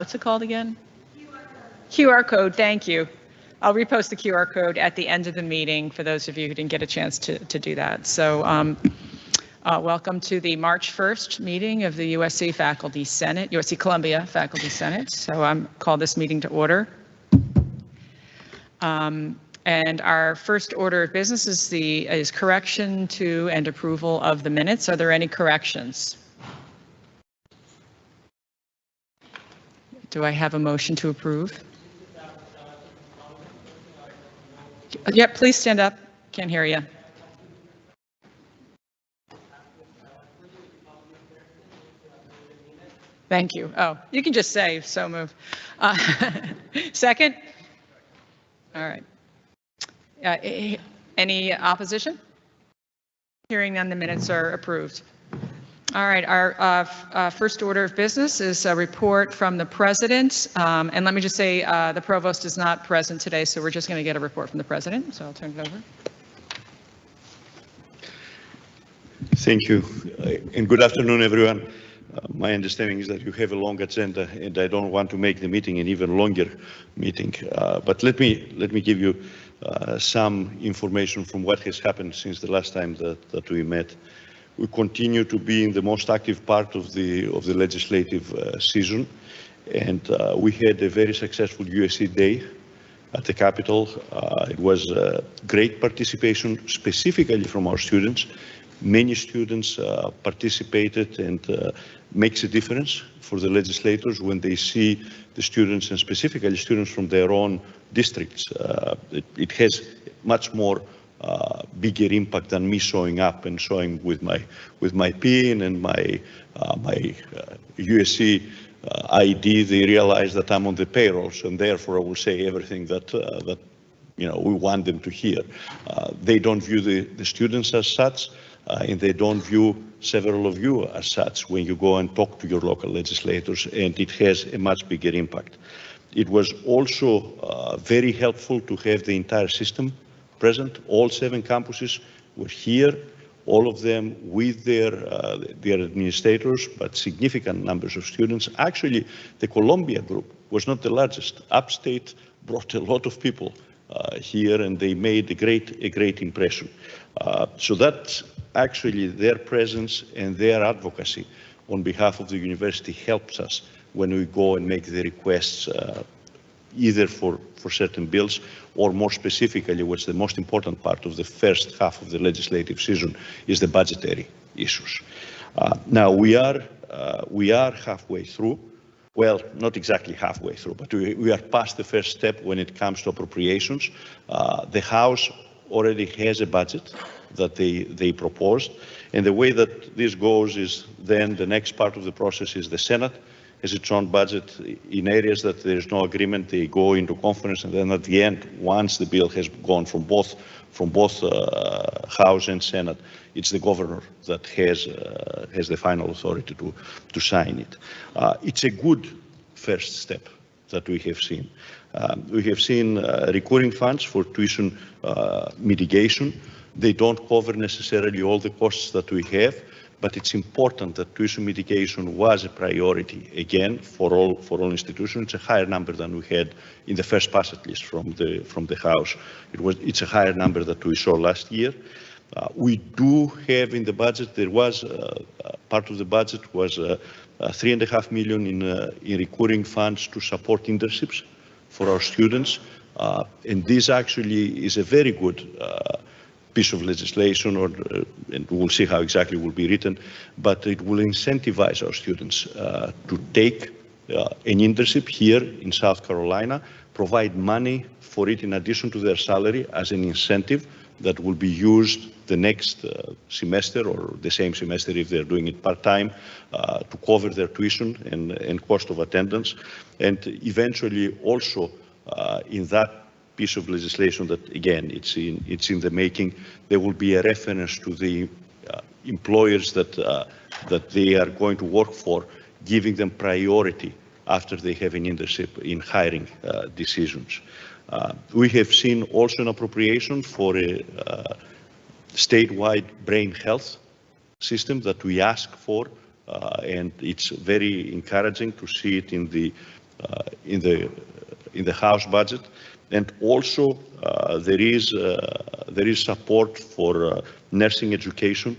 what's it called again? QR code, thank you. I'll repost the QR code at the end of the meeting for those of you who didn't get a chance to do that. So welcome to the March 1st meeting of the USC Faculty Senate, USC Columbia Faculty Senate. So I'm call this meeting to order. And our first order of business is correction to and approval of the minutes. Are there any corrections? Do I have a motion to approve? Yep, please stand up. Can't hear you. Thank you. Oh, you can just say so moved. Second? All right. Any opposition? Hearing none, the minutes are approved. All right, our first order of business is a report from the president. And let me just say, the provost is not present today, so we're just going to get a report from the president. So I'll turn it over. Thank you, and good afternoon, everyone. My understanding is that you have a long agenda, and I don't want to make the meeting an even longer meeting. But let me give you some information from what has happened since the last time that we met. We continue to be in the most active part of the legislative season, and we had a very successful USC Day at the Capitol. It was great participation, specifically from our students. Many students participated, and makes a difference for the legislators when they see the students, and specifically students from their own districts. It has much more bigger impact than me showing up and showing with my pin and my USC ID. They realize that I'm on the payrolls, and therefore I will say everything that we want them to hear. They don't view the students as such, and they don't view several of you as such when you go and talk to your local legislators, and it has a much bigger impact. It was also very helpful to have the entire system present. All 7 campuses were here, all of them with their administrators, but significant numbers of students. Actually, the Columbia group was not the largest. Upstate brought a lot of people here, and they made a great impression. So that actually their presence and their advocacy on behalf of the university helps us when we go and make the requests, either for certain bills, or more specifically, what's the most important part of the first half of the legislative season is the budgetary issues. Now we are halfway through. Well, not exactly halfway through, but we are past the first step when it comes to appropriations. The House already has a budget that they proposed, and the way that this goes is then the next part of the process is the Senate has its own budget. In areas that there is no agreement, they go into conference, and then at the end, once the bill has gone from both House and Senate, it's the governor that has the final authority to sign it. It's a good first step that we have seen. We have seen recurring funds for tuition mitigation. They don't cover necessarily all the costs that we have, but it's important that tuition mitigation was a priority again for all institutions. It's a higher number than we had in the first pass, at least from the House. It's a higher number that we saw last year. We do have in the budget, there was part of the budget was $3.5 million in recurring funds to support internships for our students, and this actually is a very good piece of legislation, and we'll see how exactly it will be written, but it will incentivize our students to take an internship here in South Carolina, provide money for it in addition to their salary as an incentive that will be used the next semester or the same semester if they're doing it part-time to cover their tuition and cost of attendance. And eventually also in that piece of legislation that, again, it's in the making, there will be a reference to the employers that they are going to work for, giving them priority after they have an internship in hiring decisions. We have seen also an appropriation for a statewide brain health system that we asked for, and it's very encouraging to see it in the in the House budget, and also there is support for nursing education,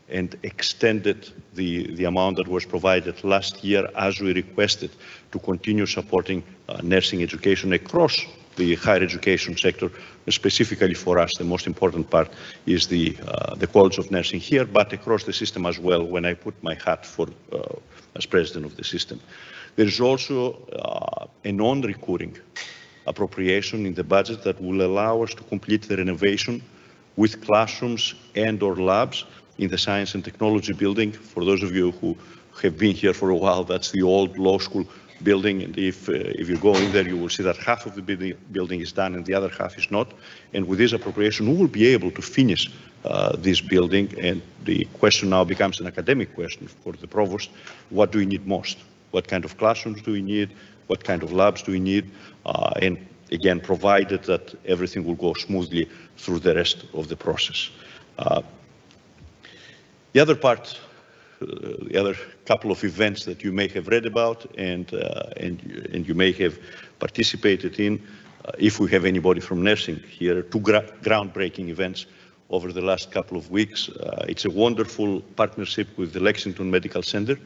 and extended the amount that was provided last year, as we requested, to continue supporting nursing education across the higher education sector. Specifically for us, the most important part is the College of Nursing here, but across the system as well, when I put my hat for as president of the system. There is also a non-recurring appropriation in the budget that will allow us to complete the renovation with classrooms and/or labs in the Science and Technology building. For those of you who have been here for a while, that's the old law school building, and if you go in there, you will see that half of the building is done and the other half is not. And with this appropriation, we will be able to finish this building, and the question now becomes an academic question for the provost. What do we need most? What kind of classrooms do we need? What kind of labs do we need? And again, provided that everything will go smoothly through the rest of the process. The other part, the other couple of events that you may have read about and you may have participated in, if we have anybody from nursing here, two groundbreaking events over the last couple of weeks. It's a wonderful partnership with the Lexington Medical Center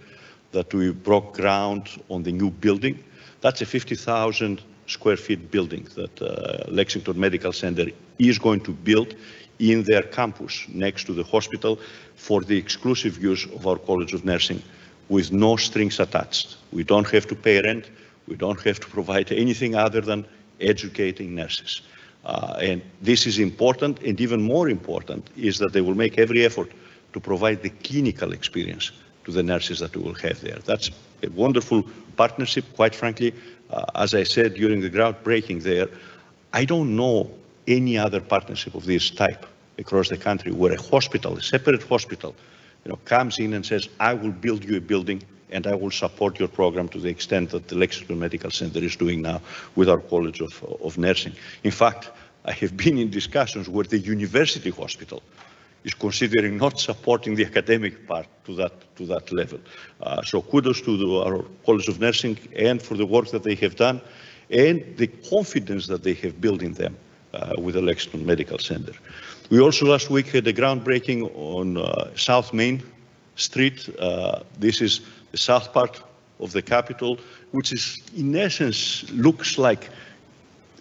that we broke ground on the new building. That's a 50,000 square feet building that Lexington Medical Center is going to build in their campus next to the hospital for the exclusive use of our College of Nursing, with no strings attached. We don't have to pay rent. We don't have to provide anything other than educating nurses. And this is important, and even more important is that they will make every effort to provide the clinical experience to the nurses that we will have there. That's a wonderful partnership, quite frankly. As I said during the groundbreaking there, I don't know any other partnership of this type across the country where a hospital, a separate hospital, comes in and says, I will build you a building and I will support your program to the extent that the Lexington Medical Center is doing now with our College of Nursing. In fact, I have been in discussions where the university hospital is considering not supporting the academic part to that level. So kudos to our College of Nursing and for the work that they have done and the confidence that they have built in them with the Lexington Medical Center. We also last week had a groundbreaking on South Main Street. This is the south part of the capital, which is in essence looks like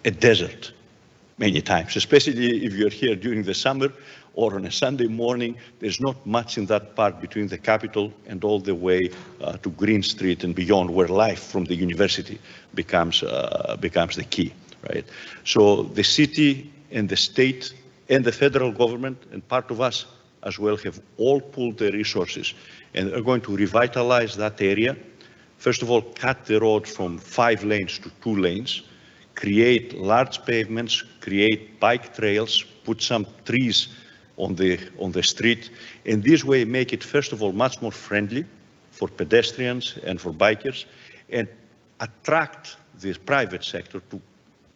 a desert many times, especially if you're here during the summer or on a Sunday morning. There's not much in that part between the Capitol and all the way to Green Street and beyond, where life from the university becomes the key, right? So the city and the state and the federal government and part of us as well have all pulled their resources and are going to revitalize that area. First of all, cut the road from 5 lanes to 2 lanes, create large pavements, create bike trails, put some trees on the street, and this way make it, first of all, much more friendly for pedestrians and for bikers, and attract the private sector to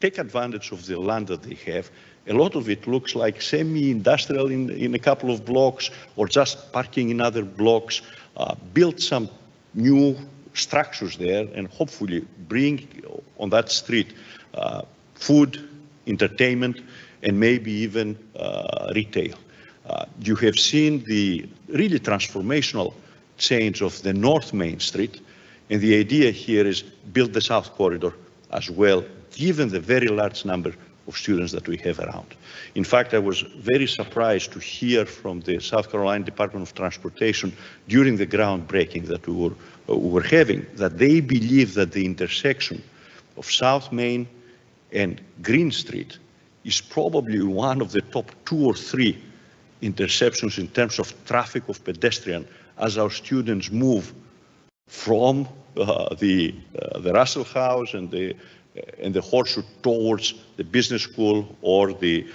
take advantage of the land that they have. A lot of it looks like semi-industrial in a couple of blocks or just parking in other blocks. Build some new structures there and hopefully bring on that street food, entertainment, and maybe even retail. You have seen the really transformational change of the North Main Street, and the idea here is build the South Corridor as well, given the very large number of students that we have around. In fact, I was very surprised to hear from the South Carolina Department of Transportation during the groundbreaking that we were having, that they believe that the intersection of South Main and Green Street is probably one of the top 2 or 3 intersections in terms of traffic of pedestrian as our students move from the Russell House and the Horseshoe towards the business school or the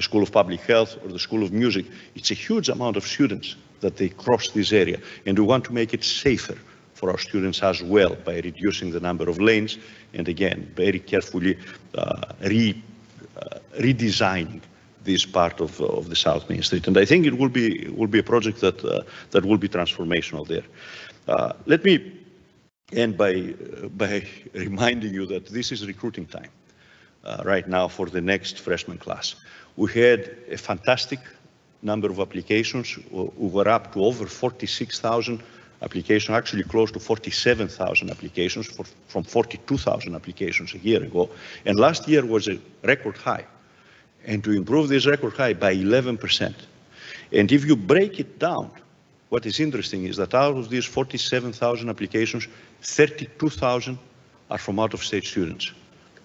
School of Public Health or the School of Music. It's a huge amount of students that they cross this area, and we want to make it safer for our students as well by reducing the number of lanes and again very carefully redesigning this part of the South Main Street. And I think it will be a project that will be transformational there. Let me and by reminding you that this is recruiting time right now for the next freshman class. We had a fantastic number of applications. We were up to over 46,000 applications, actually close to 47,000 applications from 42,000 applications a year ago. And last year was a record high. And to improve this record high by 11%. And if you break it down, what is interesting is that out of these 47,000 applications, 32,000 are from out-of-state students,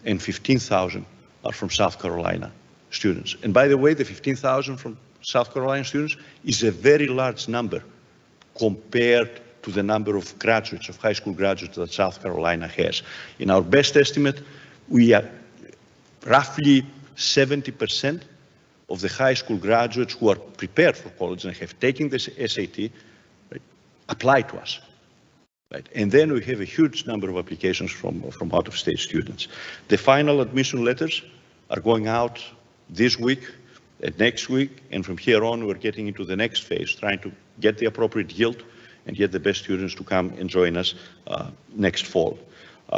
and 15,000 are from South Carolina students. And by the way, the 15,000 from South Carolina students is a very large number compared to the number of graduates, of high school graduates that South Carolina has. In our best estimate, we are roughly 70% of the high school graduates who are prepared for college and have taken this SAT, right, apply to us. Right. And then we have a huge number of applications from out-of-state students. The final admission letters are going out this week and next week, and from here on we're getting into the next phase, trying to get the appropriate yield and get the best students to come and join us next fall.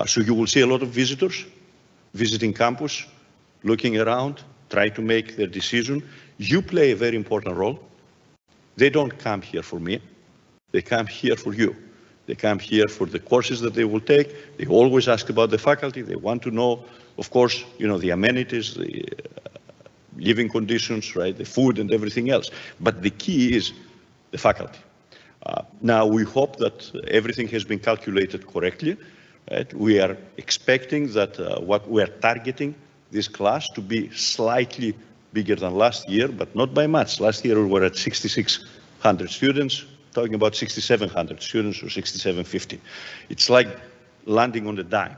So you will see a lot of visitors visiting campus, looking around, try to make their decision. You play a very important role. They don't come here for me. They come here for you. They come here for the courses that they will take. They always ask about the faculty. They want to know, of course, you know, the amenities, the living conditions, right, the food and everything else. But the key is the faculty. Now, we hope that everything has been calculated correctly. Right? We are expecting that what we are targeting this class to be slightly bigger than last year, but not by much. Last year we were at 6,600 students, talking about 6,700 students or 6,750. It's like landing on a dime.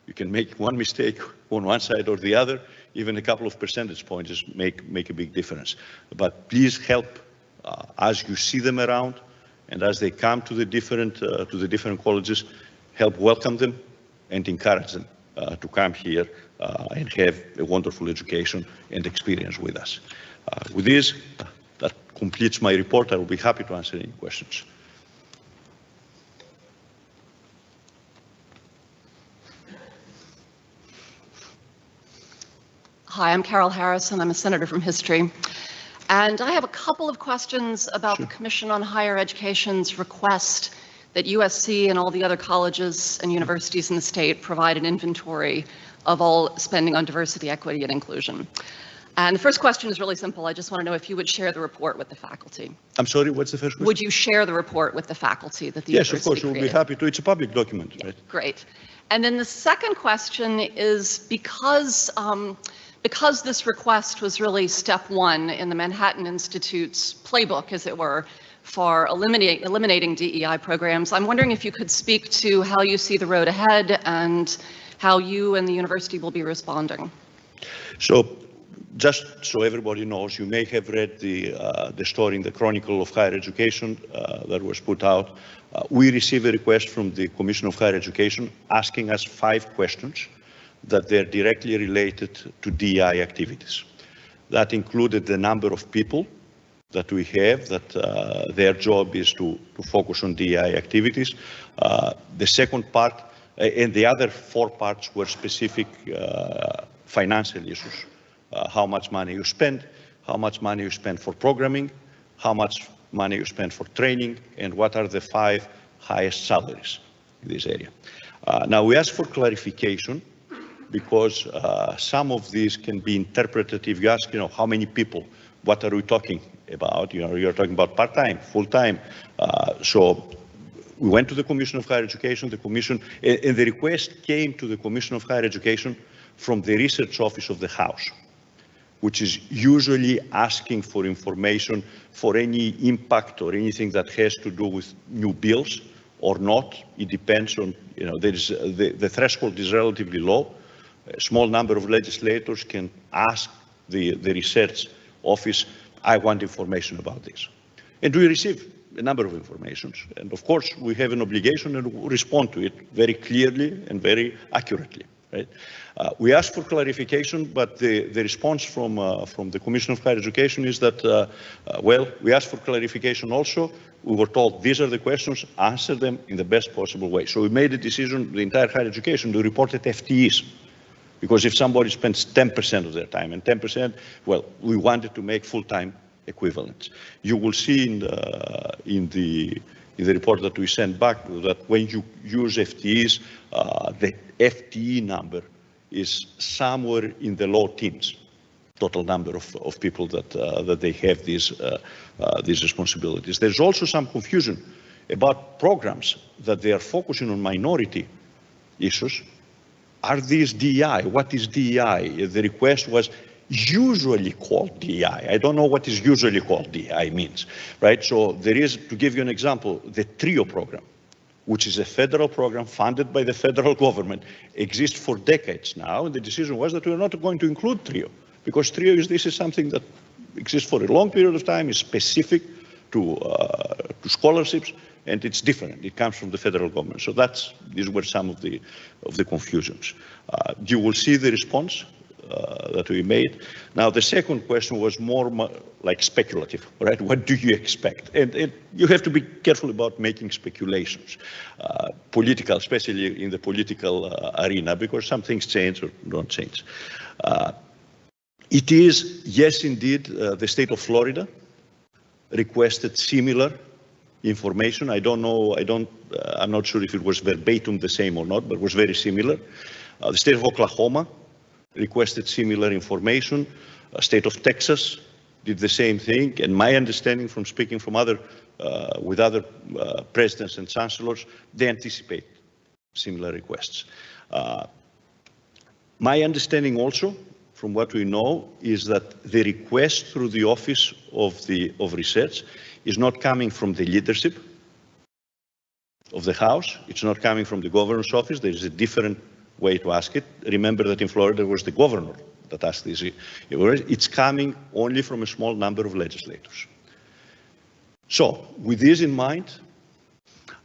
You can make one mistake on one side or the other, even a couple of percentage points make a big difference. But please help as you see them around and as they come to the different colleges, help welcome them and encourage them to come here and have a wonderful education and experience with us. With this, that completes my report. I will be happy to answer any questions. Hi, I'm Carol Harris, and I'm a senator from history. And I have a couple of questions about the Commission on Higher Education's request that USC and all the other colleges and universities in the state provide an inventory of all spending on diversity, equity, and inclusion. And the first question is really simple. I just want to know if you would share the report with the faculty. I'm sorry, what's the first question? Would you share the report with the faculty that the Yes, university of course, we'll be happy to. It's a public document, right? Great. And then the second question is because this request was really step one in the Manhattan Institute's playbook, as it were, for eliminating DEI programs, I'm wondering if you could speak to how you see the road ahead and how you and the university will be responding. So, just so everybody knows, you may have read the story in the Chronicle of Higher Education that was put out. We received a request from the Commission of Higher Education asking us 5 questions that they're directly related to DEI activities. That included the number of people that we have, that their job is to focus on DEI activities. The second part, and the other 4 parts were specific financial issues. How much money you spend, how much money you spend for programming, how much money you spend for training, and what are the 5 highest salaries in this area. Now, we asked for clarification because some of these can be interpreted if you ask, how many people, what are we talking about? You're talking about part-time, full-time. So we went to the Commission of Higher Education, the Commission, and the request came to the Commission of Higher Education from the Research Office of the House, which is usually asking for information for any impact or anything that has to do with new bills or not. It depends on, the threshold is relatively low. A small number of legislators can ask the research office, I want information about this. And we receive a number of informations. And of course, we have an obligation and we respond to it very clearly and very accurately. right? We asked for clarification, but the response from the Commission of Higher Education is that, well, we asked for clarification also. We were told these are the questions, answer them in the best possible way. So we made a decision, the entire higher education, to report at FTEs. Because if somebody spends 10% of their time and 10%, well, we wanted to make full-time equivalents. You will see in the report that we sent back that when you use FTEs, the FTE number is somewhere in the low teens, total number of people that they have these responsibilities. There's also some confusion about programs that they are focusing on minority issues. Are these DEI? What is DEI? The request was usually called DEI. I don't know what is usually called DEI means, right? So there is, to give you an example, the TRIO program, which is a federal program funded by the federal government, exists for decades now. And the decision was that we are not going to include TRIO because TRIO this is something that exists for a long period of time, is specific to scholarships, and it's different. It comes from the federal government. So these were some of the confusions. You will see the response that we made. Now, the second question was more like speculative, right? What do you expect? And you have to be careful about making speculations, political, especially in the political arena, because some things change or don't change. It is, yes, indeed, the state of Florida requested similar information. I'm not sure if it was verbatim the same or not, but it was very similar. The state of Oklahoma requested similar information. State of Texas did the same thing. And my understanding from speaking from with other presidents and chancellors, they anticipate similar requests. My understanding also, from what we know, is that the request through the Office of Research is not coming from the leadership of the House. It's not coming from the governor's office. There is a different way to ask it. Remember that in Florida it was the governor that asked this. It's coming only from a small number of legislators. So with this in mind,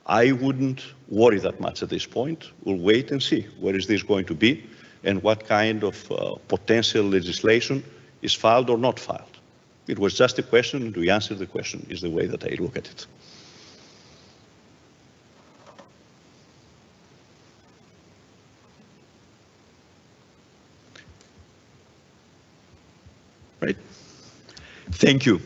I wouldn't worry that much at this point. We'll wait and see where is this going to be and what kind of potential legislation is filed or not filed. It was just a question, and we answered the question is the way that I look at it. Right? Thank you.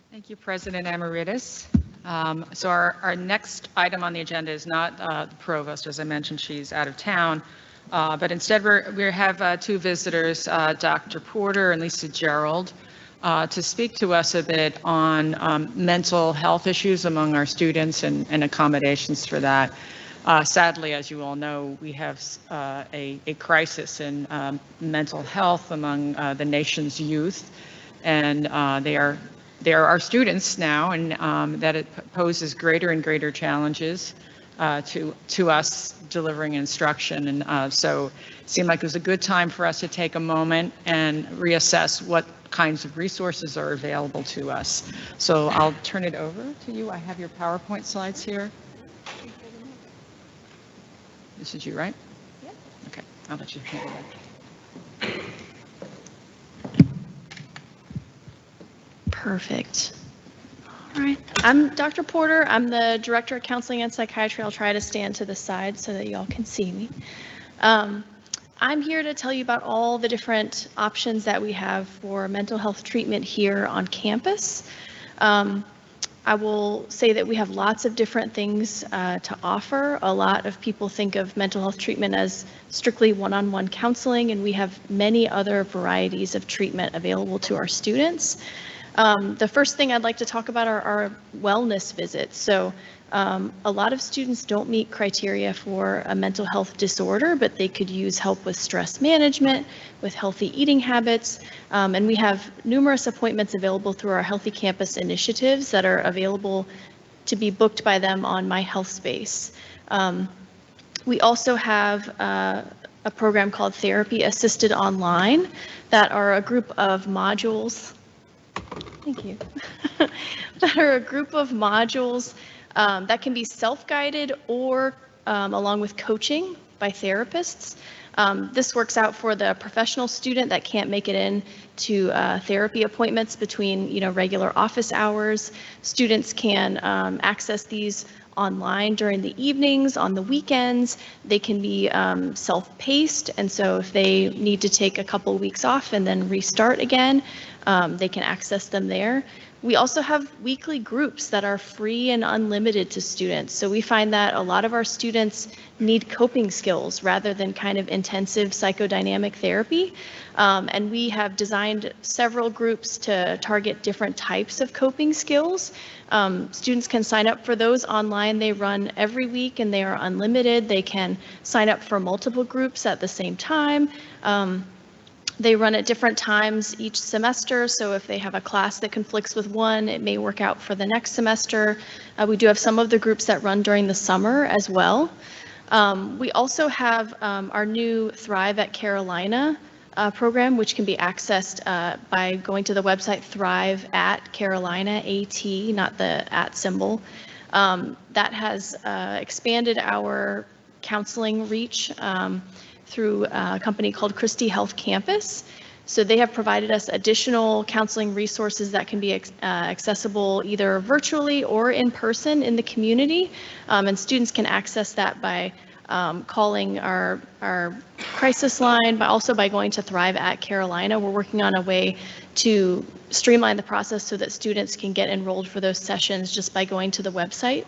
Thank you, President Amaritis. So our next item on the agenda is not the provost. As I mentioned, she's out of town. But instead, we have two visitors, Dr. Porter and Lisa Gerald, to speak to us a bit on mental health issues among our students and accommodations for that. Sadly, as you all know, we have a crisis in mental health among the nation's youth, and they are our students now, and that it poses greater and greater challenges to us delivering instruction. And so it seemed like it was a good time for us to take a moment and reassess what kinds of resources are available to us. So I'll turn it over to you. I have your PowerPoint slides here. This is you, right? Yeah. Okay, I'll let you handle that. Perfect. All right. I'm Dr. Porter. I'm the Director of Counseling and Psychiatry. I'll try to stand to the side so that y'all can see me. I'm here to tell you about all the different options that we have for mental health treatment here on campus. I will say that we have lots of different things to offer. A lot of people think of mental health treatment as strictly one-on-one counseling, and we have many other varieties of treatment available to our students. The first thing I'd like to talk about are our wellness visits. So a lot of students don't meet criteria for a mental health disorder, but they could use help with stress management, with healthy eating habits, and we have numerous appointments available through our Healthy Campus initiatives that are available to be booked by them on My Health Space. We also have a program called Therapy Assisted Online that are a group of modules. Thank you. That are a group of modules That can be self-guided or along with coaching by therapists. This works out for the professional student that can't make it in to therapy appointments between, regular office hours. Students can access these online during the evenings, on the weekends. They can be self-paced, and so if they need to take a couple of weeks off and then restart again, they can access them there. We also have weekly groups that are free and unlimited to students. So we find that a lot of our students need coping skills rather than kind of intensive psychodynamic therapy. And we have designed several groups to target different types of coping skills. Students can sign up for those online. They run every week and they are unlimited. They can sign up for multiple groups at the same time. They run at different times each semester, so if they have a class that conflicts with one, it may work out for the next semester. We do have some of the groups that run during the summer as well. We also have our new Thrive at Carolina program, which can be accessed by going to the website Thrive at Carolina, AT, not the @ symbol. That has expanded our counseling reach through a company called Christie Health Campus. So they have provided us additional counseling resources that can be accessible either virtually or in person in the community. And students can access that by calling our crisis line, but also by going to Thrive at Carolina. We're working on a way to streamline the process so that students can get enrolled for those sessions just by going to the website.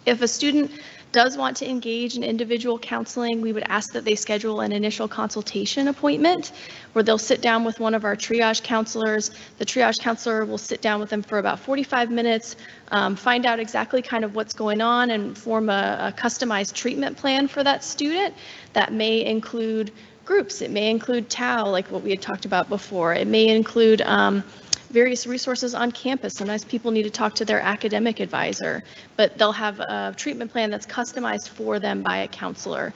If a student does want to engage in individual counseling, we would ask that they schedule an initial consultation appointment where they'll sit down with one of our triage counselors. The triage counselor will sit down with them for about 45 minutes, find out exactly kind of what's going on and form a customized treatment plan for that student. That may include groups. It may include TAO, like what we had talked about before. It may include various resources on campus. Sometimes people need to talk to their academic advisor, but they'll have a treatment plan that's customized for them by a counselor.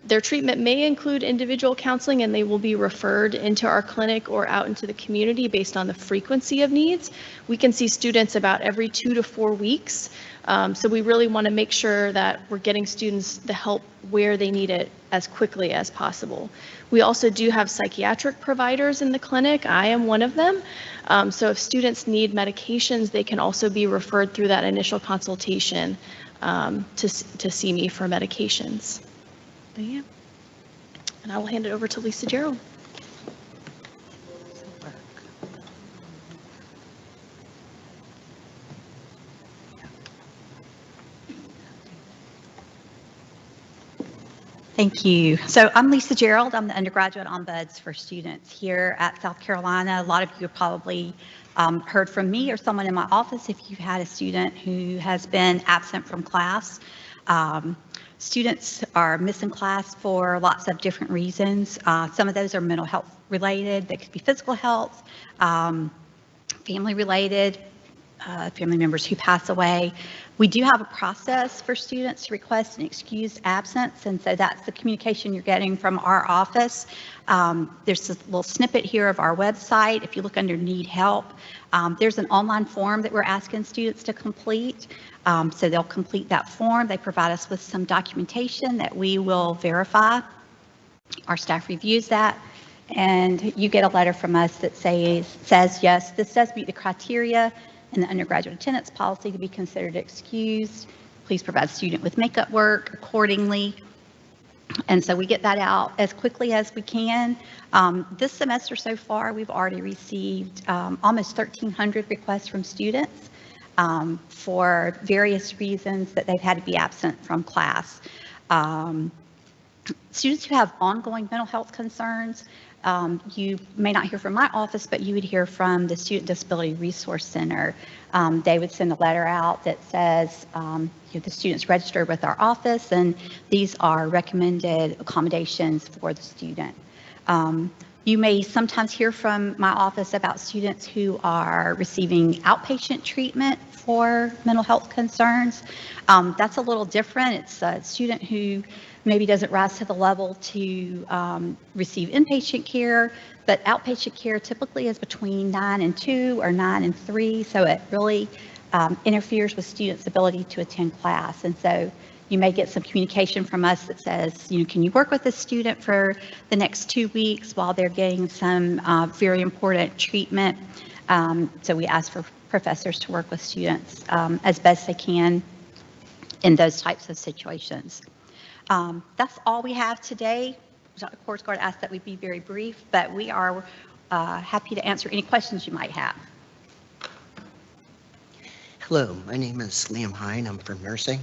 Their treatment may include individual counseling, and they will be referred into our clinic or out into the community based on the frequency of needs. We can see students about every 2 to 4 weeks. So we really want to make sure that we're getting students the help where they need it as quickly as possible. We also do have psychiatric providers in the clinic. I am one of them. So if students need medications, they can also be referred through that initial consultation to see me for medications. But yeah. And I will hand it over to Lisa Gerald. Thank you. So I'm Lisa Gerald. I'm the undergraduate ombuds for students here at South Carolina. A lot of you have probably heard from me or someone in my office if you've had a student who has been absent from class. Students are missing class for lots of different reasons. Some of those are mental health related. They could be physical health, family related, family members who pass away. We do have a process for students to request an excused absence, and so that's the communication you're getting from our office. There's a little snippet here of our website. If you look under Need Help, there's an online form that we're asking students to complete. So they'll complete that form. They provide us with some documentation that we will verify. Our staff reviews that, and you get a letter from us that says, yes, this does meet the criteria in the undergraduate attendance policy to be considered excused. Please provide student with makeup work accordingly. And so we get that out as quickly as we can. This semester so far, we've already received almost 1,300 requests from students for various reasons that they've had to be absent from class. Students who have ongoing mental health concerns, you may not hear from my office, but you would hear from the Student Disability Resource Center. They would send a letter out that says, the student's registered with our office, and these are recommended accommodations for the student. You may sometimes hear from my office about students who are receiving outpatient treatment for mental health concerns. That's a little different. It's a student who maybe doesn't rise to the level to receive inpatient care, but outpatient care typically is between 9 and 2 or 9 and 3, so it really interferes with students' ability to attend class. And so you may get some communication from us that says, can you work with this student for the next 2 weeks while they're getting some very important treatment? So we ask for professors to work with students as best they can in those types of situations. That's all we have today. Dr. Korsgaard asked that we be very brief, but we are happy to answer any questions you might have. Hello, my name is Liam Hine. I'm from nursing.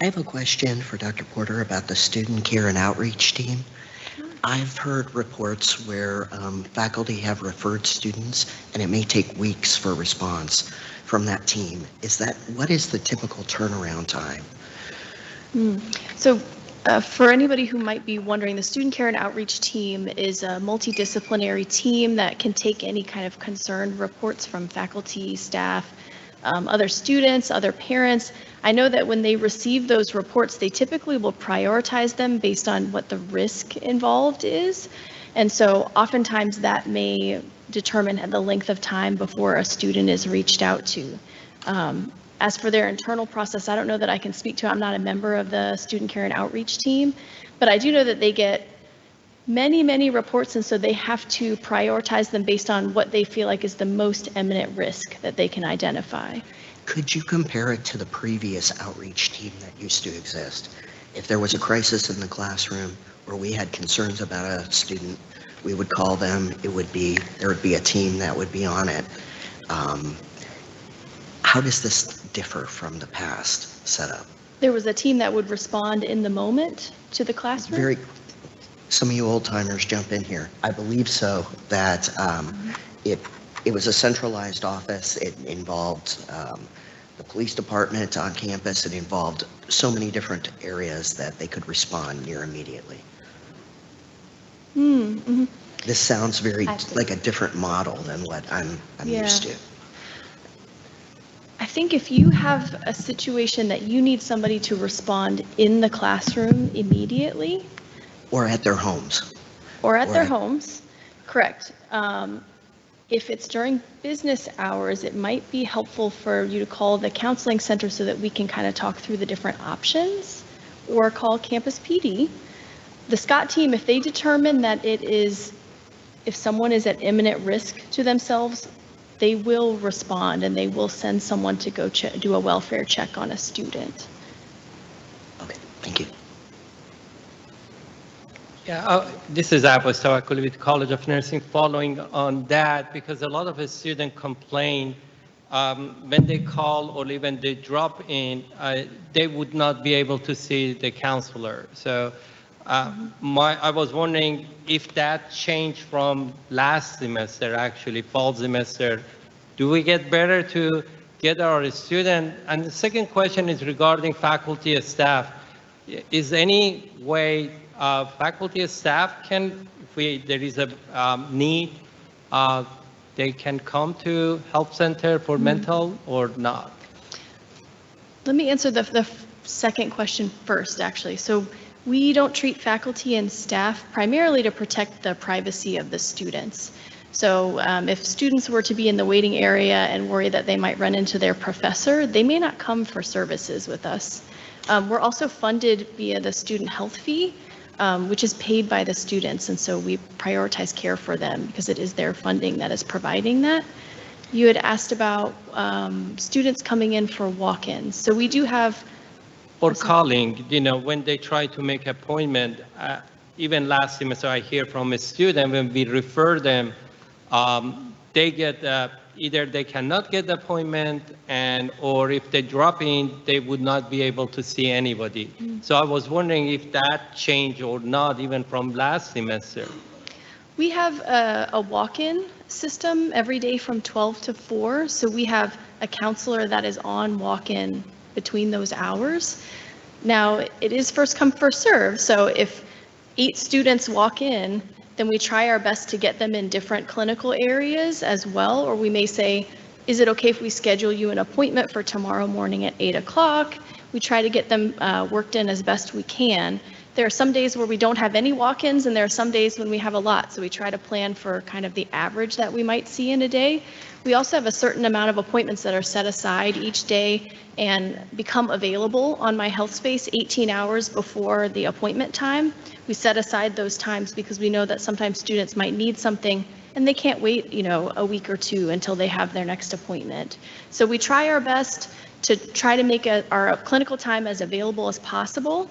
I have a question for Dr. Porter about the student care and outreach team. I've heard reports where faculty have referred students and it may take weeks for a response from that team. What is the typical turnaround time? So for anybody who might be wondering, the student care and outreach team is a multidisciplinary team that can take any kind of concerned reports from faculty, staff, other students, other parents. I know that when they receive those reports, they typically will prioritize them based on what the risk involved is. And so oftentimes that may determine the length of time before a student is reached out to. As for their internal process, I don't know that I can speak to. I'm not a member of the student care and outreach team, but I do know that they get many reports, and so they have to prioritize them based on what they feel like is the most imminent risk that they can identify. Could you compare it to the previous outreach team that used to exist? If there was a crisis in the classroom or we had concerns about a student, we would call them. There would be a team that would be on it. How does this differ from the past setup? There was a team that would respond in the moment to the classroom? Some of you old timers jump in here. I believe so, that it was a centralized office. It involved the police department on campus. It involved so many different areas that they could respond near immediately. Mm-hmm. This sounds very like a different model than what I'm used to. I think if you have a situation that you need somebody to respond in the classroom immediately. Or at their homes. Or at their homes, correct. If it's during business hours, it might be helpful for you to call the counseling center so that we can kind of talk through the different options, or call Campus PD. The SCOT team, if they determine that if someone is at imminent risk to themselves, they will respond and they will send someone to go do a welfare check on a student. Okay, thank you. Yeah, this is Abbas Tawakkoli with College of Nursing. Following on that, because a lot of the students complain when they call or even they drop in, they would not be able to see the counselor. So I was wondering if that changed from last semester, actually fall semester. Do we get better to get our student? And the second question is regarding faculty and staff. Is any way faculty and staff can, if there is a need, they can come to Health Center for mental or not? Let me answer the second question first, actually. So we don't treat faculty and staff primarily to protect the privacy of the students. So if students were to be in the waiting area and worry that they might run into their professor, they may not come for services with us. We're also funded via the student health fee, which is paid by the students, and so we prioritize care for them because it is their funding that is providing that. You had asked about students coming in for walk-ins. So we do have... Or calling, when they try to make appointment, even last semester I hear from a student, when we refer them, they get either they cannot get the appointment, or if they drop in, they would not be able to see anybody. So I was wondering if that changed or not, even from last semester. We have a walk-in system every day from 12 to 4. So we have a counselor that is on walk-in between those hours. Now, it is first come, first serve. So if 8 students walk in, then we try our best to get them in different clinical areas as well. Or we may say, is it okay if we schedule you an appointment for tomorrow morning at 8 o'clock? We try to get them worked in as best we can. There are some days where we don't have any walk-ins, and there are some days when we have a lot. So we try to plan for kind of the average that we might see in a day. We also have a certain amount of appointments that are set aside each day and become available on My Health Space 18 hours before the appointment time. We set aside those times because we know that sometimes students might need something and they can't wait, a week or two until they have their next appointment. So we try our best to try to make our clinical time as available as possible.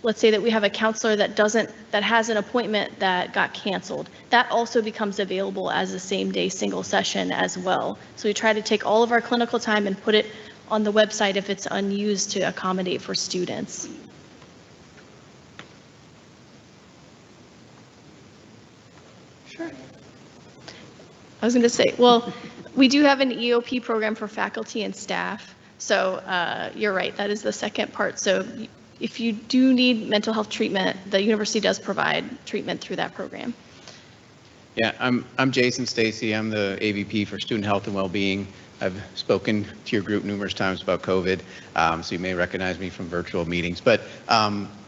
Let's say that we have a counselor that has an appointment that got canceled. That also becomes available as a same-day single session as well. So we try to take all of our clinical time and put it on the website if it's unused to accommodate for students. Sure. I was going to say, well, we do have an EOP program for faculty and staff. So you're right, that is the second part. So if you do need mental health treatment, the university does provide treatment through that program. Yeah, I'm Jason Stacy. I'm the AVP for Student Health and Wellbeing. I've spoken to your group numerous times about COVID, so you may recognize me from virtual meetings. But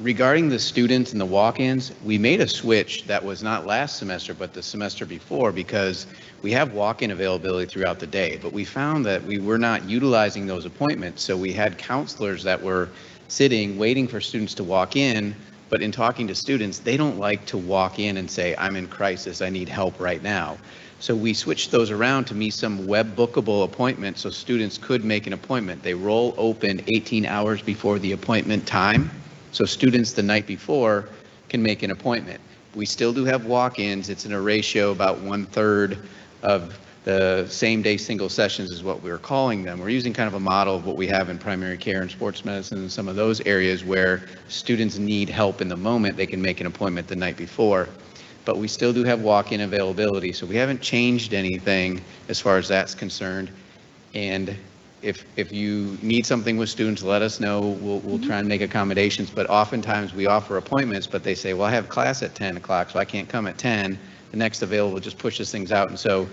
regarding the students and the walk-ins, we made a switch that was not last semester, but the semester before, because we have walk-in availability throughout the day. But we found that we were not utilizing those appointments, so we had counselors that were sitting, waiting for students to walk in, but in talking to students, they don't like to walk in and say, I'm in crisis, I need help right now. So we switched those around to be some web bookable appointments so students could make an appointment. They roll open 18 hours before the appointment time, so students the night before can make an appointment. We still do have walk-ins. It's in a ratio about 1/3 of the same-day single sessions is what we're calling them. We're using kind of a model of what we have in primary care and sports medicine and some of those areas where students need help in the moment. They can make an appointment the night before. But we still do have walk-in availability, so we haven't changed anything as far as that's concerned. And if you need something with students, let us know. We'll try and make accommodations. But oftentimes we offer appointments, but they say, well, I have class at 10 o'clock, so I can't come at 10. The next available just pushes things out. And so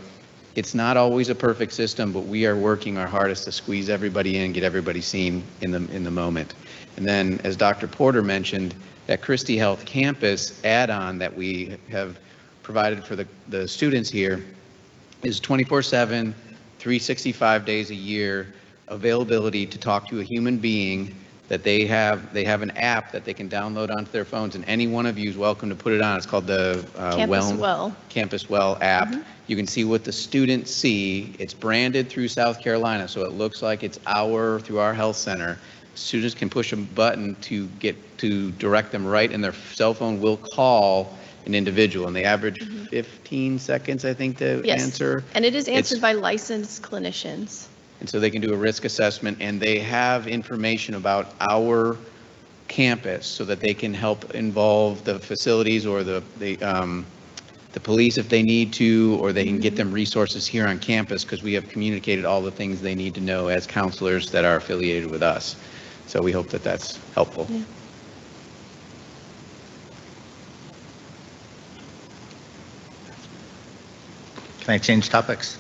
it's not always a perfect system, but we are working our hardest to squeeze everybody in, get everybody seen in the moment. And then, as Dr. Porter mentioned, that Christie Health campus add-on that we have provided for the students here is 24/7, 365 days a year availability to talk to a human being that they have an app that they can download onto their phones, and any one of you is welcome to put it on. It's called the Campus Well app. Mm-hmm. You can see what the students see. It's branded through South Carolina, so it looks like it's through our health center. Students can push a button to direct them right, and their cell phone will call an individual, and they average 15 seconds, I think, to answer. And it is answered by licensed clinicians. And so they can do a risk assessment, and they have information about our campus so that they can help involve the facilities or the police if they need to, or they can get them resources here on campus because we have communicated all the things they need to know as counselors that are affiliated with us. So we hope that that's helpful. Yeah. Can I change topics?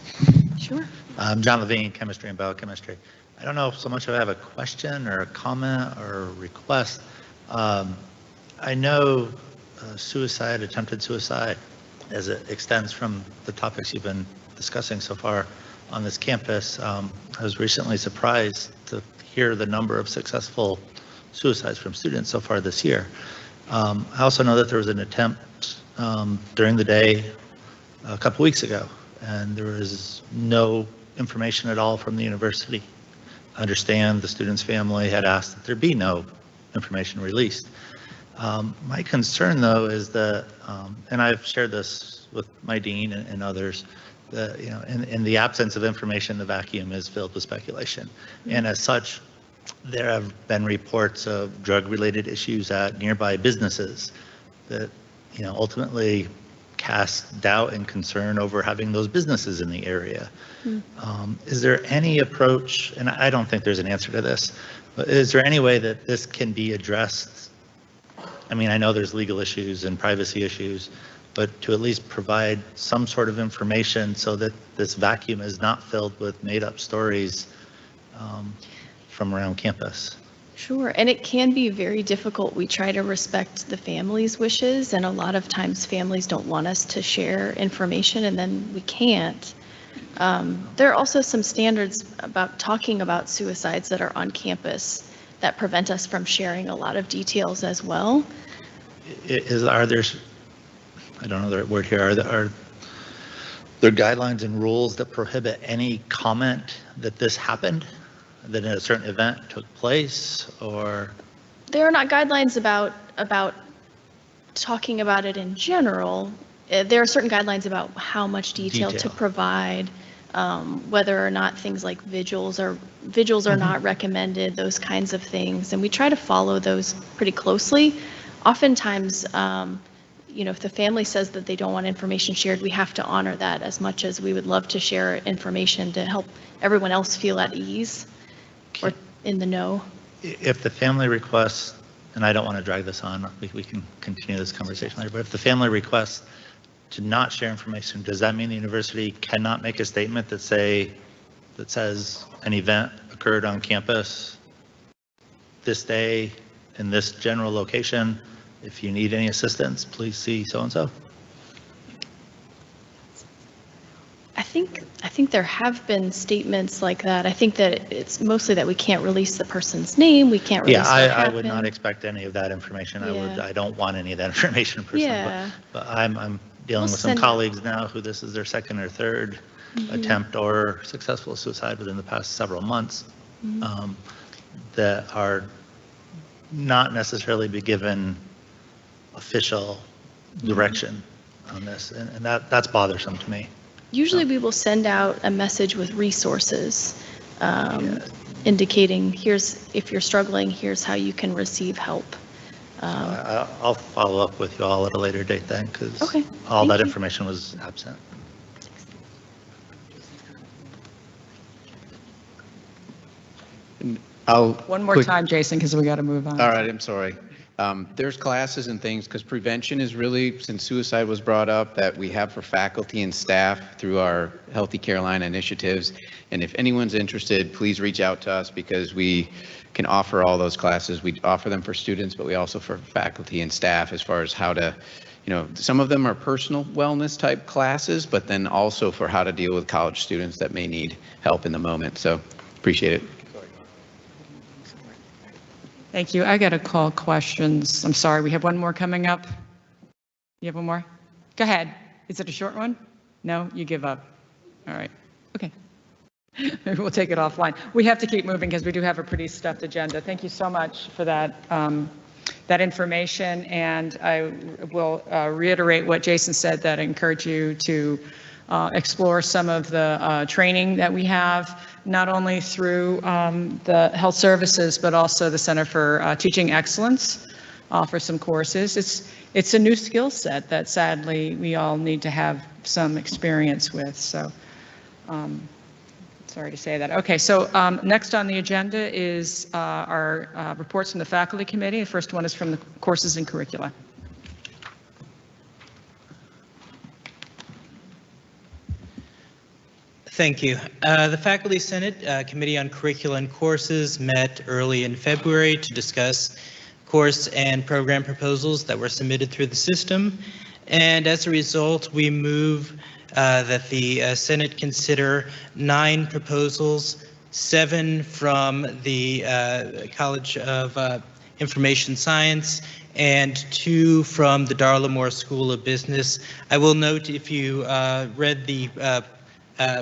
Sure. I'm John Levine, chemistry and biochemistry. I don't know so much if I have a question or a comment or a request. I know attempted suicide, as it extends from the topics you've been discussing so far on this campus. I was recently surprised to hear the number of successful suicides from students so far this year. I also know that there was an attempt during the day a couple weeks ago, and there was no information at all from the university. I understand the student's family had asked that there be no information released. My concern, though, is that, and I've shared this with my dean and others, that, in the absence of information, the vacuum is filled with speculation. And as such, there have been reports of drug-related issues at nearby businesses that, ultimately cast doubt and concern over having those businesses in the area. Is there any approach, and I don't think there's an answer to this, but is there any way that this can be addressed? I mean, I know there's legal issues and privacy issues, but to at least provide some sort of information so that this vacuum is not filled with made-up stories from around campus. Sure, and it can be very difficult. We try to respect the family's wishes, and a lot of times families don't want us to share information, and then we can't. There are also some standards about talking about suicides that are on campus that prevent us from sharing a lot of details as well. Are there, I don't know the right word here, are there guidelines and rules that prohibit any comment that this happened, that a certain event took place, or? There are not guidelines about talking about it in general. There are certain guidelines about how much detail to provide, whether or not things like vigils are not recommended, those kinds of things. And we try to follow those pretty closely. Oftentimes, if the family says that they don't want information shared, we have to honor that as much as we would love to share information to help everyone else feel at ease or in the know. If the family requests, and I don't want to drag this on, we can continue this conversation later, but if the family requests to not share information, does that mean the university cannot make a statement that says an event occurred on campus this day in this general location? If you need any assistance, please see so-and-so? I think there have been statements like that. I think that it's mostly that we can't release the person's name. We can't release what I would not happened. expect any of that information. Yeah. I don't want any of that information personally. Yeah. But I'm dealing with some send it. colleagues now who this is their second or third attempt or successful suicide within the past several months, that are not necessarily be given official direction on this, and that's bothersome to me. Usually we will send out a message with resources indicating if you're struggling, here's how you can receive help. I'll follow up with you all at a later date then, because Okay, all that thank you. information was absent. One more time, Jason, because we got to move on. All right, I'm sorry. There's classes and things, because prevention is really, since suicide was brought up, that we have for faculty and staff through our Healthy Carolina initiatives. And if anyone's interested, please reach out to us, because we can offer all those classes. We offer them for students, but we also for faculty and staff as far as how to, some of them are personal wellness type classes, but then also for how to deal with college students that may need help in the moment. So appreciate it. Thank you. I got to call questions. I'm sorry, we have one more coming up. You have one more? Go ahead. Is it a short one? No, you give up. All right. Okay. Maybe we'll take it offline. We have to keep moving because we do have a pretty stuffed agenda. Thank you so much for that, that information. And I will reiterate what Jason said, that I encourage you to explore some of the training that we have, not only through the health services, but also the Center for Teaching Excellence for some courses. It's a new skill set that sadly we all need to have some experience with. So sorry to say that. Okay, so next on the agenda is our reports from the faculty committee. The first one is from the courses and curricula. Thank you. The Faculty Senate Committee on Curricula and Courses met early in February to discuss course and program proposals that were submitted through the system. And as a result, we move that the Senate consider 9 proposals, 7 from the College of Information Science and 2 from the Darla Moore School of Business. I will note, if you read the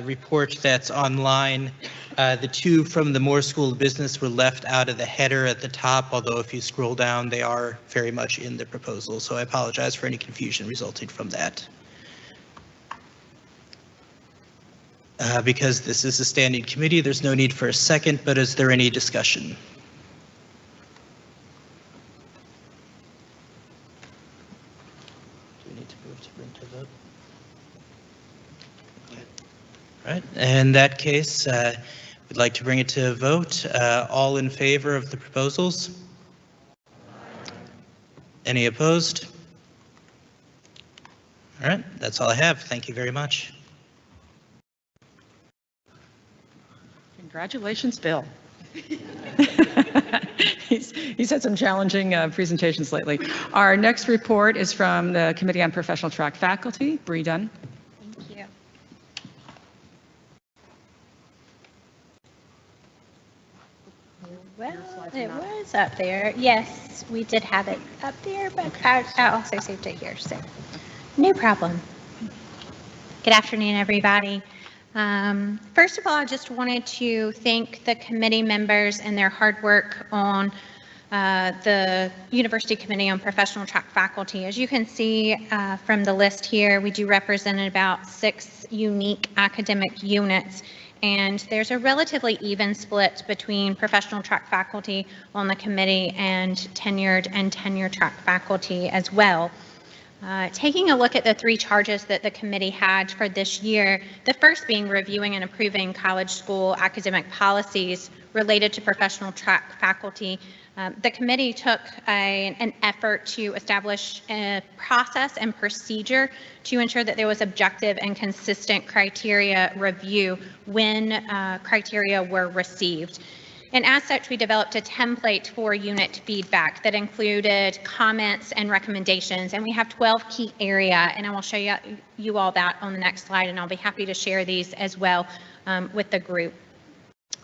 report that's online, the 2 from the Moore School of Business were left out of the header at the top, although if you scroll down, they are very much in the proposal. So I apologize for any confusion resulting from that. Because this is a standing committee, there's no need for a second, but is there any discussion? Do we need to move to bring to vote? Right, in that case, we'd like to bring it to a vote. All in favor of the proposals? Any opposed? All right, that's all I have. Thank you very much. Congratulations, Bill. had some challenging presentations lately. Our next report is from the Committee on Professional Track Faculty. Bree Dunn. Thank you. Well, it was up there. Yes, we did have it up there, but I also saved it here, so no problem. Good afternoon, everybody. First of all, I just wanted to thank the committee members and their hard work on the University Committee on Professional Track Faculty. As you can see from the list here, we do represent about 6 unique academic units, and there's a relatively even split between professional track faculty on the committee and tenure track faculty as well. Taking a look at the 3 charges that the committee had for this year, the first being reviewing and approving college school academic policies related to professional track faculty. The committee took an effort to establish a process and procedure to ensure that there was objective and consistent criteria review when criteria were received. And as such, we developed a template for unit feedback that included comments and recommendations. And we have 12 key area, and I will show you all that on the next slide, and I'll be happy to share these as well with the group.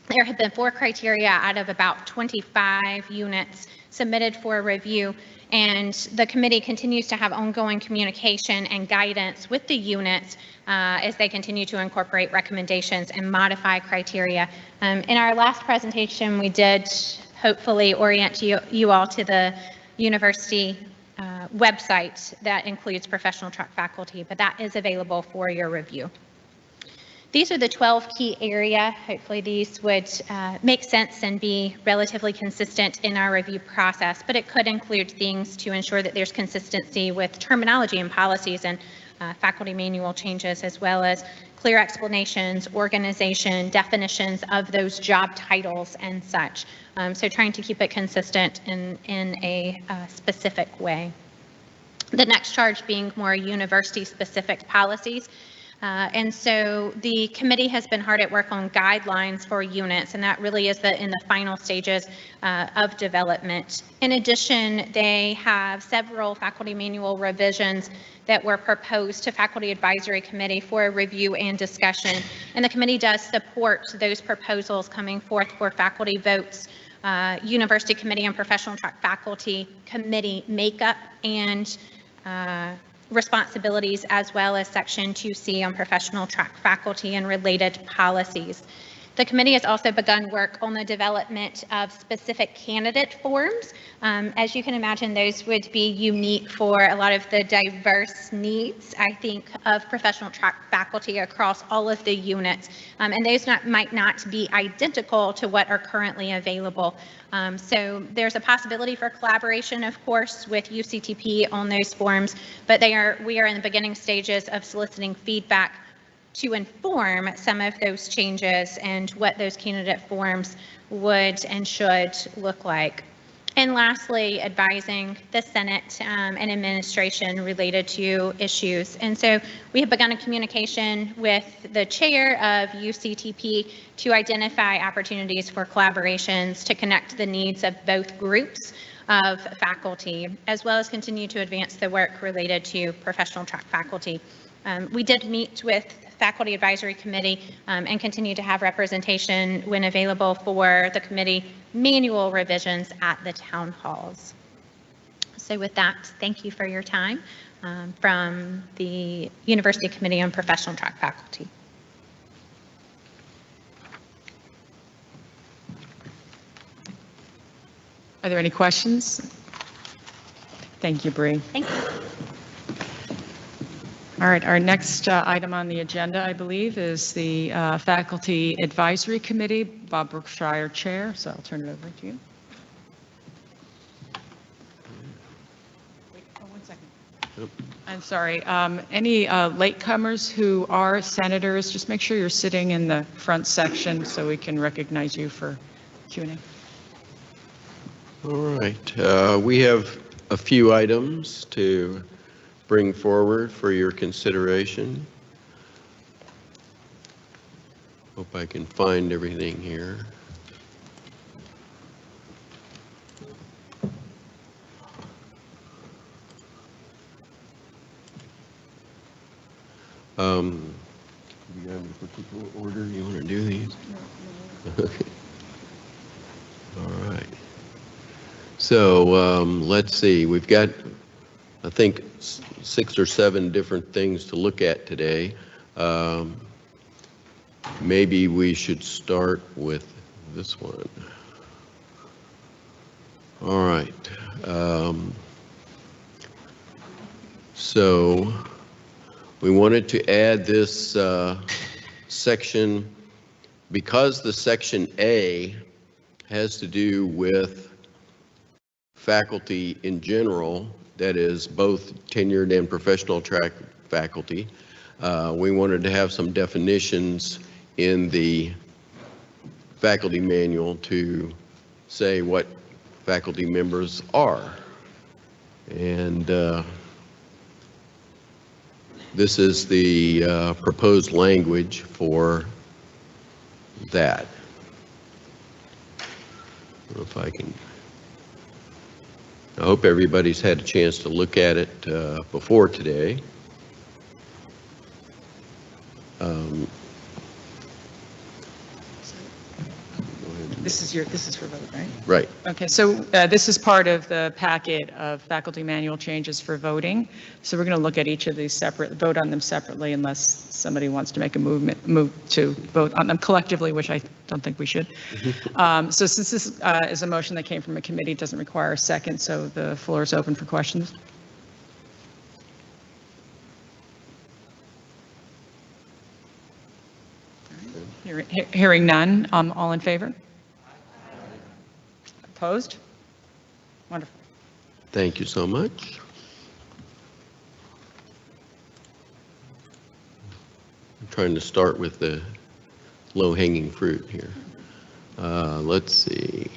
There have been 4 criteria out of about 25 units submitted for review, and the committee continues to have ongoing communication and guidance with the units as they continue to incorporate recommendations and modify criteria. In our last presentation, we did hopefully orient you all to the university website that includes professional track faculty, but that is available for your review. These are the 12 key area. Hopefully these would make sense and be relatively consistent in our review process, but it could include things to ensure that there's consistency with terminology and policies and faculty manual changes, as well as clear explanations, organization, definitions of those job titles and such. So trying to keep it consistent in a specific way. The next charge being more university specific policies. And so the committee has been hard at work on guidelines for units, and that really is in the final stages of development. In addition, they have several faculty manual revisions that were proposed to Faculty Advisory Committee for review and discussion. And the committee does support those proposals coming forth for faculty votes, University Committee on Professional Track Faculty Committee makeup and responsibilities, as well as Section 2C on professional track faculty and related policies. The committee has also begun work on the development of specific candidate forms. As you can imagine, those would be unique for a lot of the diverse needs, I think, of professional track faculty across all of the units. And those might not be identical to what are currently available. So there's a possibility for collaboration, of course, with UCTP on those forms, but we are in the beginning stages of soliciting feedback to inform some of those changes and what those candidate forms would and should look like. And lastly, advising the Senate and administration related to issues. And so we have begun a communication with the chair of UCTP to identify opportunities for collaborations to connect the needs of both groups of faculty, as well as continue to advance the work related to professional track faculty. We did meet with Faculty Advisory Committee and continue to have representation when available for the committee manual revisions at the town halls. So with that, thank you for your time from the University Committee on Professional Track Faculty. Are there any questions? Thank you, Bree. Thank you. All right, our next item on the agenda, I believe, is the Faculty Advisory Committee. Bob Brookshire, Chair, so I'll turn it over to you. Wait, one second. Yep. I'm sorry. Any latecomers who are senators, just make sure you're sitting in the front section so we can recognize you for Q&A. All right. We have a few items to bring forward for your consideration. Hope I can find everything here. Do you have a particular order you want to do these? Okay. All right. So let's see, we've got, I think, 6 or 7 different things to look at today. Maybe we should start with this one. All right. So we wanted to add this section because the section A has to do with faculty in general, that is both tenured and professional track faculty. We wanted to have some definitions in the faculty manual to say what faculty members are. And this is the proposed language for that. I don't know if I can. I hope everybody's had a chance to look at it before today. This is for vote, right? Right. Okay, so this is part of the packet of faculty manual changes for voting. So we're going to look at each of these separate, vote on them separately unless somebody wants to make a move to vote on them collectively, which I don't think we should. So since this is a motion that came from a committee, it doesn't require a second, so the floor is open for questions. Hearing none, all in favor? Opposed? Wonderful. Thank you so much. I'm trying to start with the low-hanging fruit here. Let's see.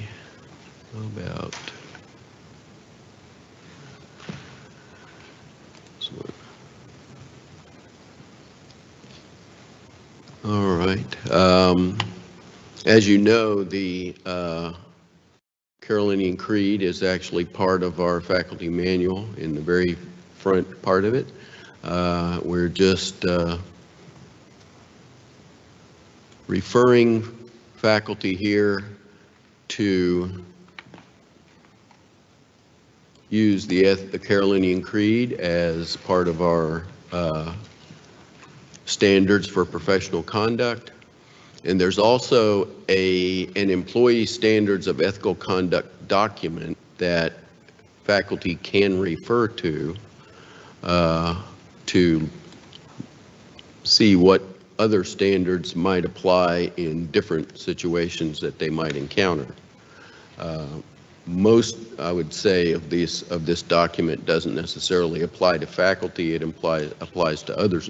How about this one? All right. As you know, the Carolinian Creed is actually part of our faculty manual in the very front part of it. We're just referring faculty here to use the Carolinian Creed as part of our standards for professional conduct. And there's also an employee standards of ethical conduct document that faculty can refer to see what other standards might apply in different situations that they might encounter. Most, I would say, of this document doesn't necessarily apply to faculty. It applies to other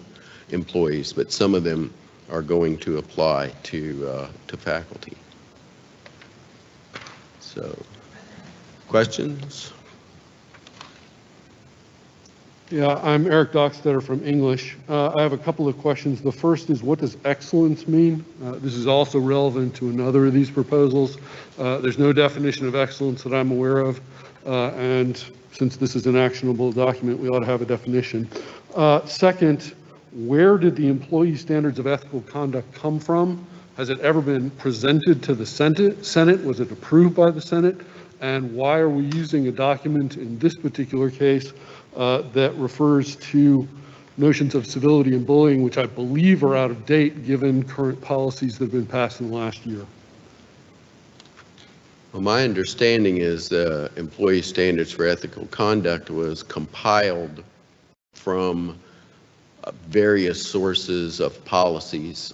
employees, but some of them are going to apply to faculty. So, questions? Yeah, I'm Eric Dockstetter from English. I have a couple of questions. The first is, what does excellence mean? This is also relevant to another of these proposals. There's no definition of excellence that I'm aware of, and since this is an actionable document, we ought to have a definition. Second, where did the employee standards of ethical conduct come from? Has it ever been presented to the Senate? Was it approved by the Senate? And why are we using a document in this particular case that refers to notions of civility and bullying, which I believe are out of date given current policies that have been passed in the last year? Well, my understanding is the employee standards for ethical conduct was compiled from various sources of policies,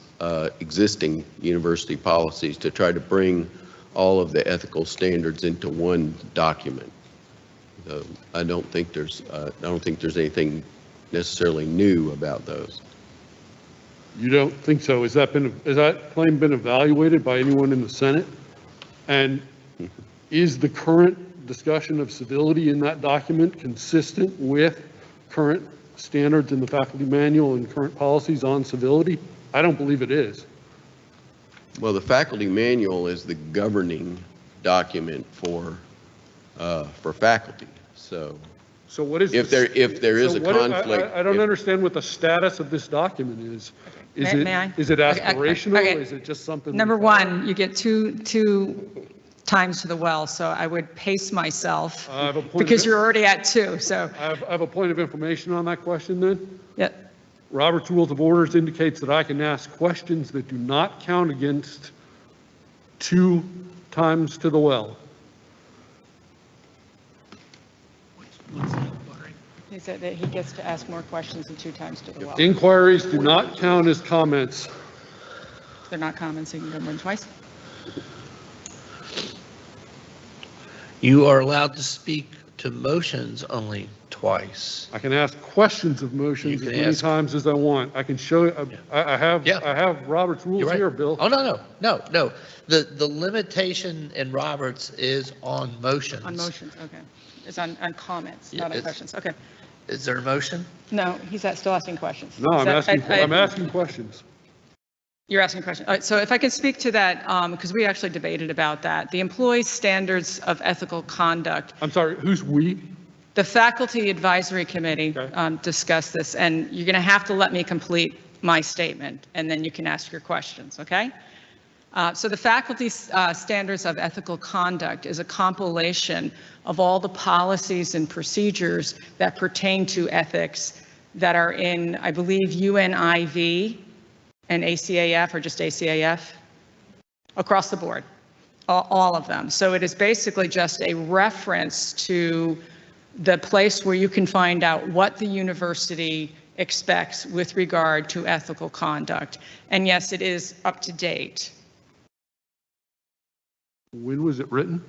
existing university policies, to try to bring all of the ethical standards into one document. I don't think there's anything necessarily new about those. You don't think so? Has that claim been evaluated by anyone in the Senate? And is the current discussion of civility in that document consistent with current standards in the faculty manual and current policies on civility? I don't believe it is. Well, the faculty manual is the governing document for faculty. So So what is If this? there is So a what- conflict. I don't understand what the status of this document is. May I? Is it Okay, aspirational? okay. Is it just something? we Number follow? one, you get two times to the well, so I would pace myself I have a point because of- you're already at two, so, I have a point of information on that question then. yeah. Robert's Rules of Orders indicates that I can ask questions that do not count against 2 times to the well. He said that he gets to ask more questions than 2 times to the well. Inquiries do not count as comments. If they're not comments, you can go more than twice. You are allowed to speak to motions only twice. I can ask questions of motions You as can many ask- times as I want. I can show, I Yeah. have Robert's Rules You're right. here, Bill. Oh, no. The limitation in Roberts is on motions. On motions, okay. It's on comments, Yeah, not on it's- questions, okay. Is there a motion? No, he's still asking questions. No, Is I'm that- I'm asking questions. You're asking a question. All right, so if I could speak to that, because we actually debated about that. The employee standards of ethical conduct, I'm sorry, who's we? the faculty advisory committee Okay. discussed this, and you're going to have to let me complete my statement, and then you can ask your questions, okay? So the faculty standards of ethical conduct is a compilation of all the policies and procedures that pertain to ethics that are in, I believe, UNIV and ACAF, or just ACAF, across the board, all of them. So it is basically just a reference to the place where you can find out what the university expects with regard to ethical conduct. And yes, it is up to date. When was it written?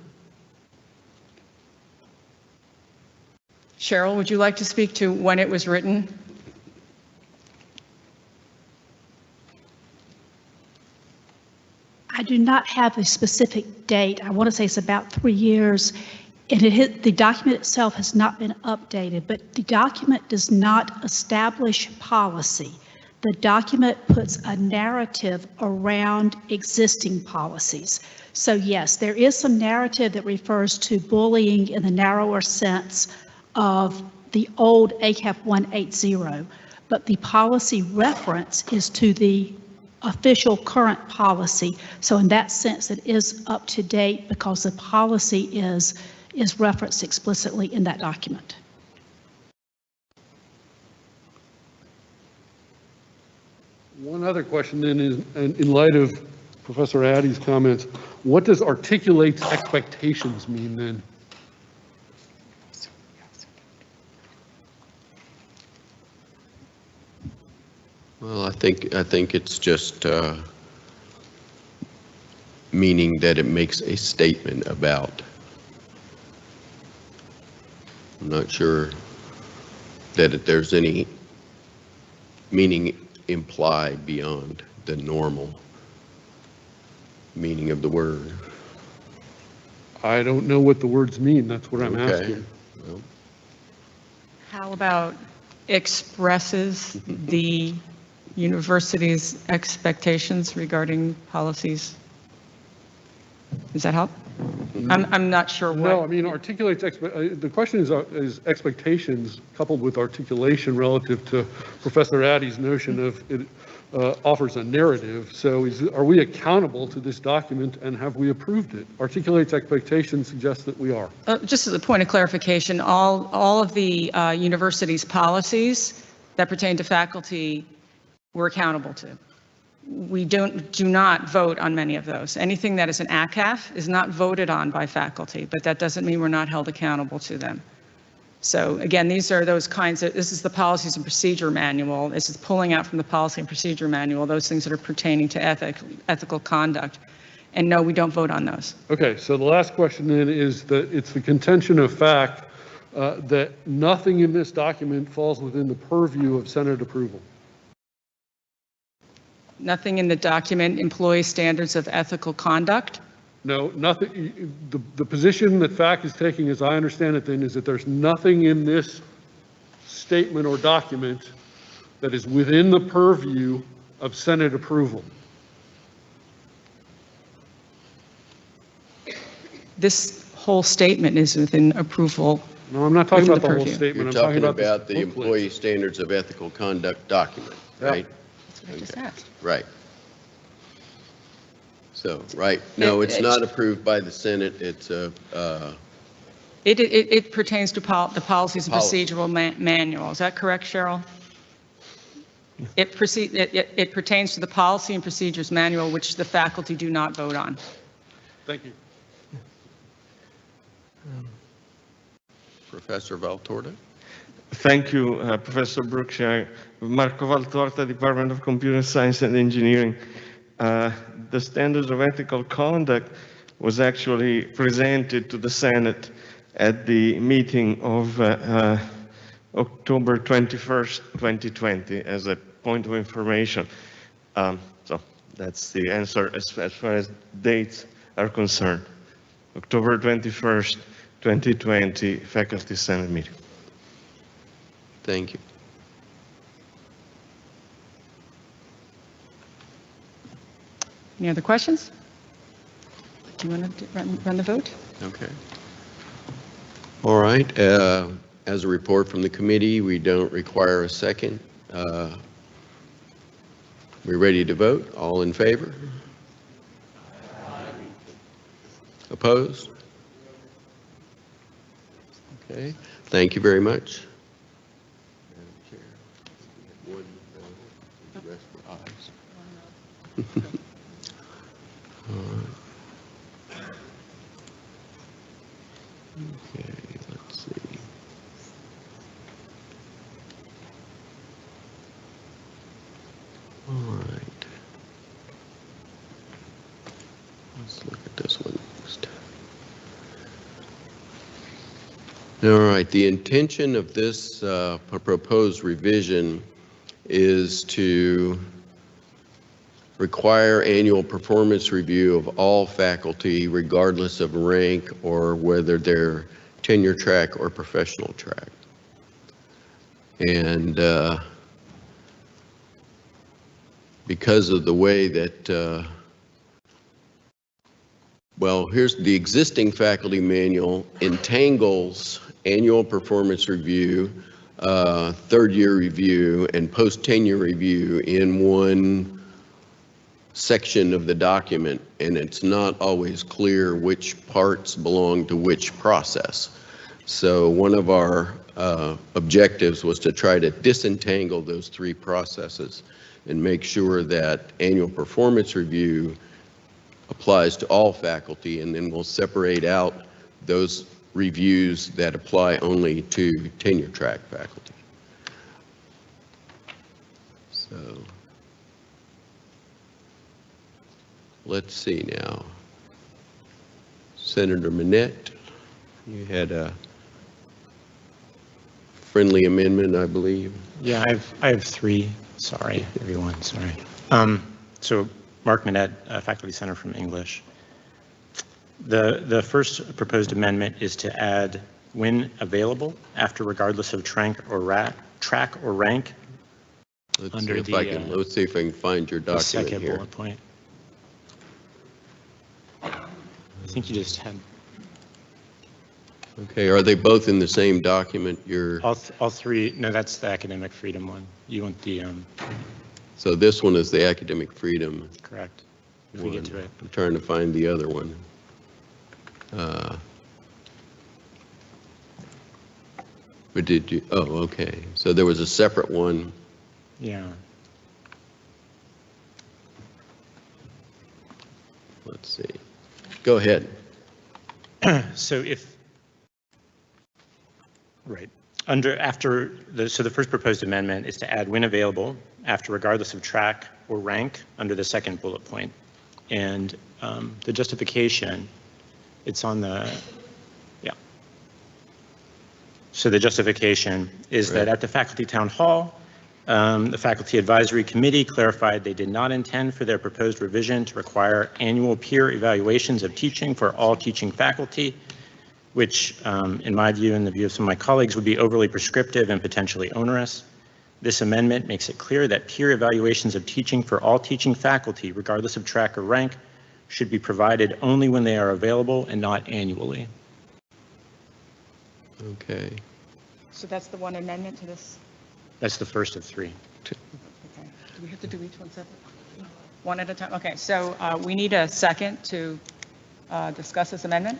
Cheryl, would you like to speak to when it was written? I do not have a specific date. I want to say it's about 3 years. And the document itself has not been updated, but the document does not establish policy. The document puts a narrative around existing policies. So yes, there is some narrative that refers to bullying in the narrower sense of the old ACAP 180, but the policy reference is to the official current policy. So in that sense, it is up to date because the policy is referenced explicitly in that document. One other question then is, in light of Professor Addy's comments, what does articulates expectations mean then? Well, I think it's just meaning that it makes a statement about. I'm not sure that there's any meaning implied beyond the normal meaning of the word. I don't know what the words mean, that's what I'm Okay. asking. Well, How about expresses the university's expectations regarding policies? Does that help? I'm not sure what. No, I mean, articulates, the question is expectations coupled with articulation relative to Professor Addy's notion of it offers a narrative. So are we accountable to this document and have we approved it? Articulates expectations suggests that we are. Just as a point of clarification, all of the university's policies that pertain to faculty we're accountable to. We do not vote on many of those. Anything that is an ACAF is not voted on by faculty, but that doesn't mean we're not held accountable to them. So again, these are those kinds of, this is the policies and procedure manual. This is pulling out from the policy and procedure manual, those things that are pertaining to ethical conduct. And no, we don't vote on those. Okay, so the last question then is that it's the contention of fact that nothing in this document falls within the purview of Senate approval. Nothing in the document employs standards of ethical conduct. No, nothing. The position that FAC is taking, as I understand it then, is that there's nothing in this statement or document that is within the purview of Senate approval. This whole statement is within approval No, I'm not talking Room about the the whole purview. statement. You're I'm talking this about the booklet. employee standards of ethical conduct document, Yeah. right? That's what I just asked. Right. So, right, no, it's not approved by the Senate, it's a, It pertains to the policies and Policy. procedural manual. Is that correct, Cheryl? It pertains to the policy and procedures manual, which the faculty do not vote on. Thank you. Professor Valtorta? Thank you, Professor Brookshire. Marco Valtorta, Department of Computer Science and Engineering. The standards of ethical conduct was actually presented to the Senate at the meeting of October 21st, 2020, as a point of information. So that's the answer as far as dates are concerned. October 21st, 2020, Faculty Senate meeting. Thank you. Any other questions? Do you want to run the vote? Okay. All right, as a report from the committee, we don't require a second. We're ready to vote. All in favor? Opposed? Okay, thank you very much. Madam Chair, the rest were ayes. All right. Okay, let's see. All right. Let's look at this one next. All right, the intention of this proposed revision is to require annual performance review of all faculty regardless of rank or whether they're tenure track or professional track. And because of the way that, well, here's the existing faculty manual entangles annual performance review, third year review, and post-tenure review in one section of the document, and it's not always clear which parts belong to which process. So one of our objectives was to try to disentangle those three processes and make sure that annual performance review applies to all faculty, and then we'll separate out those reviews that apply only to tenure track faculty. So let's see now. Senator Minette, you had a friendly amendment, I believe. Yeah, I have three. Sorry, everyone, sorry. So Mark Minette, Faculty Center from English. The first proposed amendment is to add when available after regardless of track or rank. Let's see if I can find your document second here. bullet point. I think you just had. Okay, are they both in the same document? All three, no, that's the academic freedom one. You want the, So this one is the academic freedom. correct, if we get to it. I'm trying to find the other one. But did you, oh, okay. So there was a separate one. Yeah. Let's see. Go ahead. So right, so the first proposed amendment is to add when available after regardless of track or rank under the second bullet point. And the justification, it's on the, yeah. So the justification is that at the faculty town hall, the faculty advisory committee clarified they did not intend for their proposed revision to require annual peer evaluations of teaching for all teaching faculty, which in my view and the view of some of my colleagues would be overly prescriptive and potentially onerous. This amendment makes it clear that peer evaluations of teaching for all teaching faculty, regardless of track or rank, should be provided only when they are available and not annually. Okay. So that's the one amendment to this? That's the first of three. Okay. Do we have to do each one separate? One at a time? Okay, so we need a second to discuss this amendment?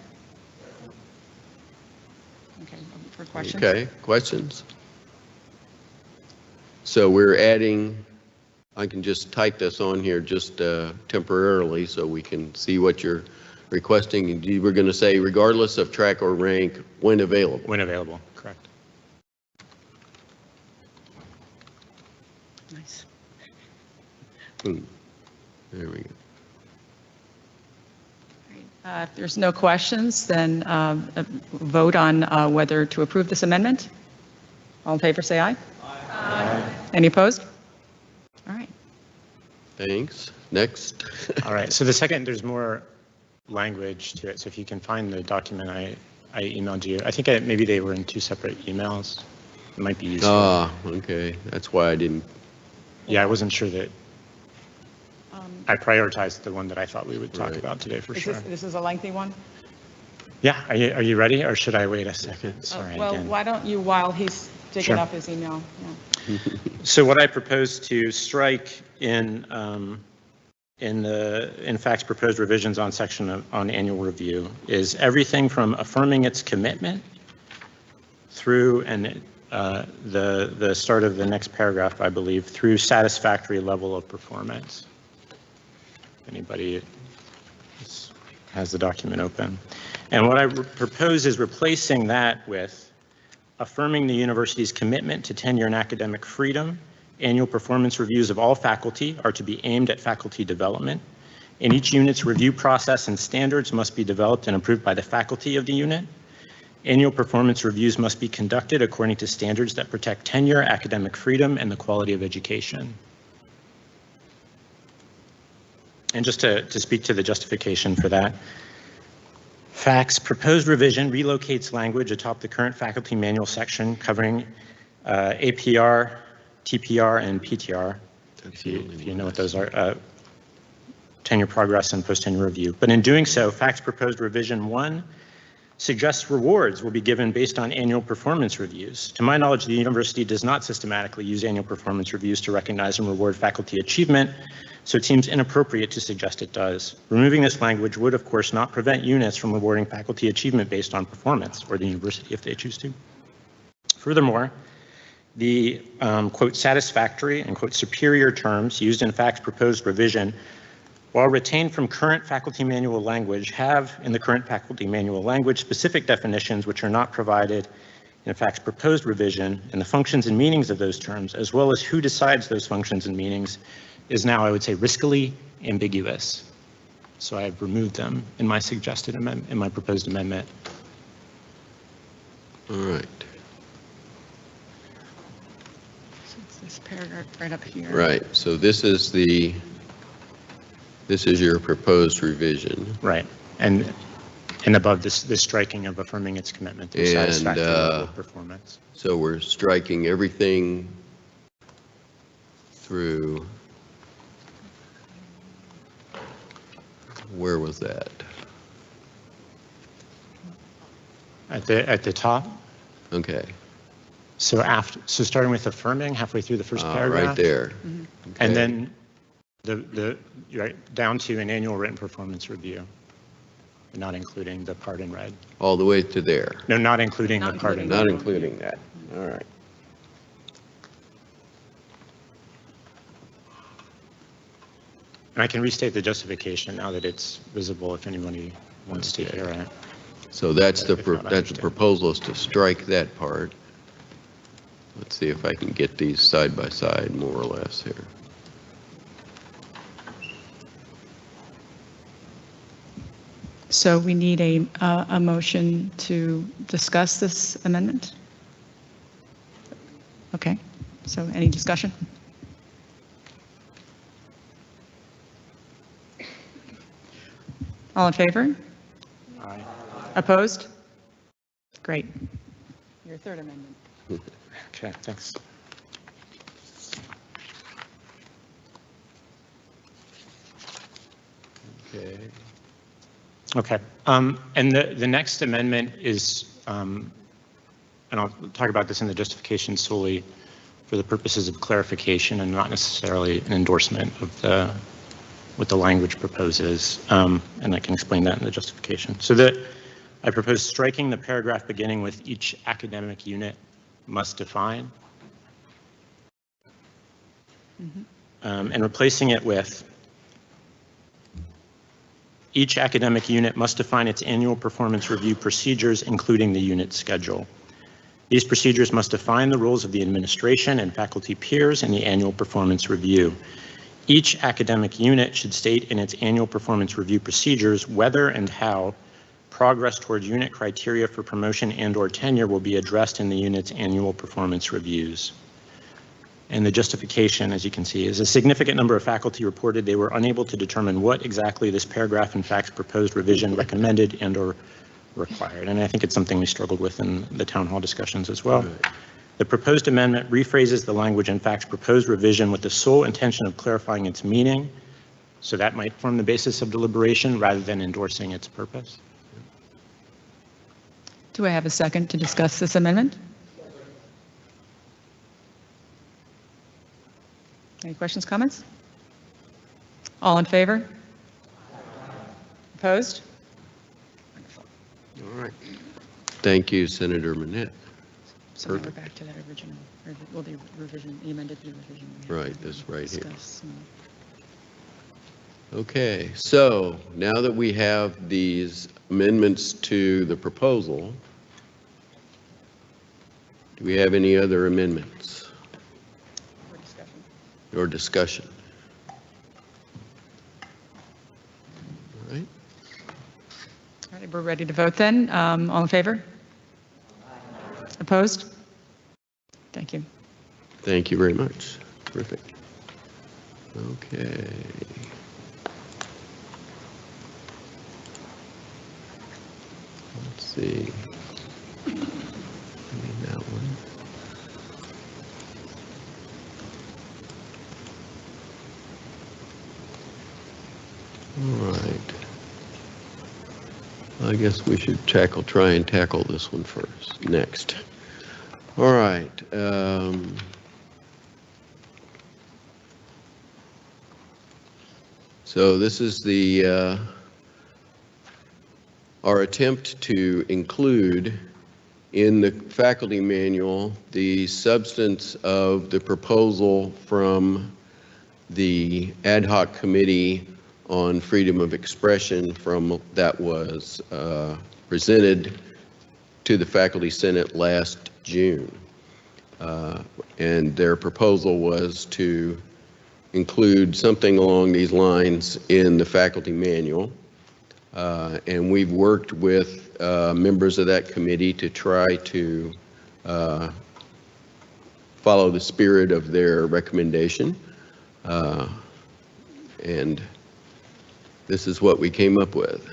Okay, for questions? Okay, questions? So we're adding, I can just type this on here just temporarily so we can see what you're requesting. And you were going to say regardless of track or rank when available. When available, correct. Nice. Boom. There we go. If there's no questions, then vote on whether to approve this amendment. All in favor, say aye. Aye. Any opposed? All right. Thanks. Next. All right, so the second, there's more language to it. So if you can find the document I emailed you, I think maybe they were in two separate emails. It might be useful. Ah, okay. That's why I didn't. Yeah, I wasn't sure that. I prioritized the one that I thought we would talk about today for sure. This is a lengthy one? Yeah, are you ready, or should I wait a second? Sorry. Well, again. why don't you, while he's digging Sure. up his email? Yeah. So what I propose to strike in fact's proposed revisions on section on annual review is everything from affirming its commitment through and the start of the next paragraph, I believe, through satisfactory level of performance. Anybody has the document open. And what I propose is replacing that with affirming the university's commitment to tenure and academic freedom. Annual performance reviews of all faculty are to be aimed at faculty development. In each unit's review process and standards must be developed and approved by the faculty of the unit. Annual performance reviews must be conducted according to standards that protect tenure, academic freedom, and the quality of education. And just to speak to the justification for that, FACT's proposed revision relocates language atop the current faculty manual section covering APR, TPR, and PTR, if you know what those are, tenure progress and post-tenure review. But in doing so, FACT's proposed revision 1 suggests rewards will be given based on annual performance reviews. To my knowledge, the university does not systematically use annual performance reviews to recognize and reward faculty achievement, so it seems inappropriate to suggest it does. Removing this language would, of course, not prevent units from rewarding faculty achievement based on performance, or the university if they choose to. Furthermore, the quote satisfactory and quote superior terms used in FACT's proposed revision, while retained from current faculty manual language, have in the current faculty manual language specific definitions which are not provided in FACT's proposed revision, and the functions and meanings of those terms, as well as who decides those functions and meanings, is now, I would say, riskily ambiguous. So I've removed them in my suggested amendment, in my proposed amendment. All right. So it's this paragraph right up here. Right. So this is your proposed revision. Right. And above this striking of affirming its commitment to satisfactory level of performance. So we're striking everything through, where was that? At the top. Okay. So starting with affirming halfway through the first paragraph. Right there. Mm-hmm. Okay. And then right down to an annual written performance review, not including the part in red. All the way to there. No, not including the part in red. Not including that. All right. And I can restate the justification now that it's visible if anybody wants to hear it. So that's the proposal, is to strike that part. Let's see if I can get these side by side more or less here. So we need a motion to discuss this amendment? Okay, so any discussion? All in favor? Aye. Opposed? Great. Your third amendment. Okay, thanks. Okay. Okay, and the next amendment is and I'll talk about this in the justification solely for the purposes of clarification and not necessarily an endorsement of what the language proposes, and I can explain that in the justification. So I propose striking the paragraph beginning with each academic unit must define, and replacing it with each academic unit must define its annual performance review procedures, including the unit schedule. These procedures must define the roles of the administration and faculty peers in the annual performance review. Each academic unit should state in its annual performance review procedures whether and how progress towards unit criteria for promotion and/or tenure will be addressed in the unit's annual performance reviews. And the justification, as you can see, is a significant number of faculty reported they were unable to determine what exactly this paragraph in FACT's proposed revision recommended and/or required. And I think it's something we struggled with in the town hall discussions as well. Right. The proposed amendment rephrases the language in FACT's proposed revision with the sole intention of clarifying its meaning, so that might form the basis of deliberation rather than endorsing its purpose. Do I have a second to discuss this amendment? Any questions, comments? All in favor? Opposed? All right. Thank you, Senator Manette. So now we're back to that original, well, the revision, the amended revision. Right, that's right here. Discuss. Okay, so now that we have these amendments to the proposal, do we have any other amendments? Or discussion? All right. All right, we're ready to vote then. All in favor? Opposed? Thank you. Thank you very much. Terrific. Okay. Let's see. I need that one. All right. I guess we should try and tackle this one first, next. All right. So this is our attempt to include in the faculty manual the substance of the proposal from the ad hoc committee on freedom of expression that was presented to the Faculty Senate last June. And their proposal was to include something along these lines in the faculty manual. And we've worked with members of that committee to try to follow the spirit of their recommendation. And this is what we came up with.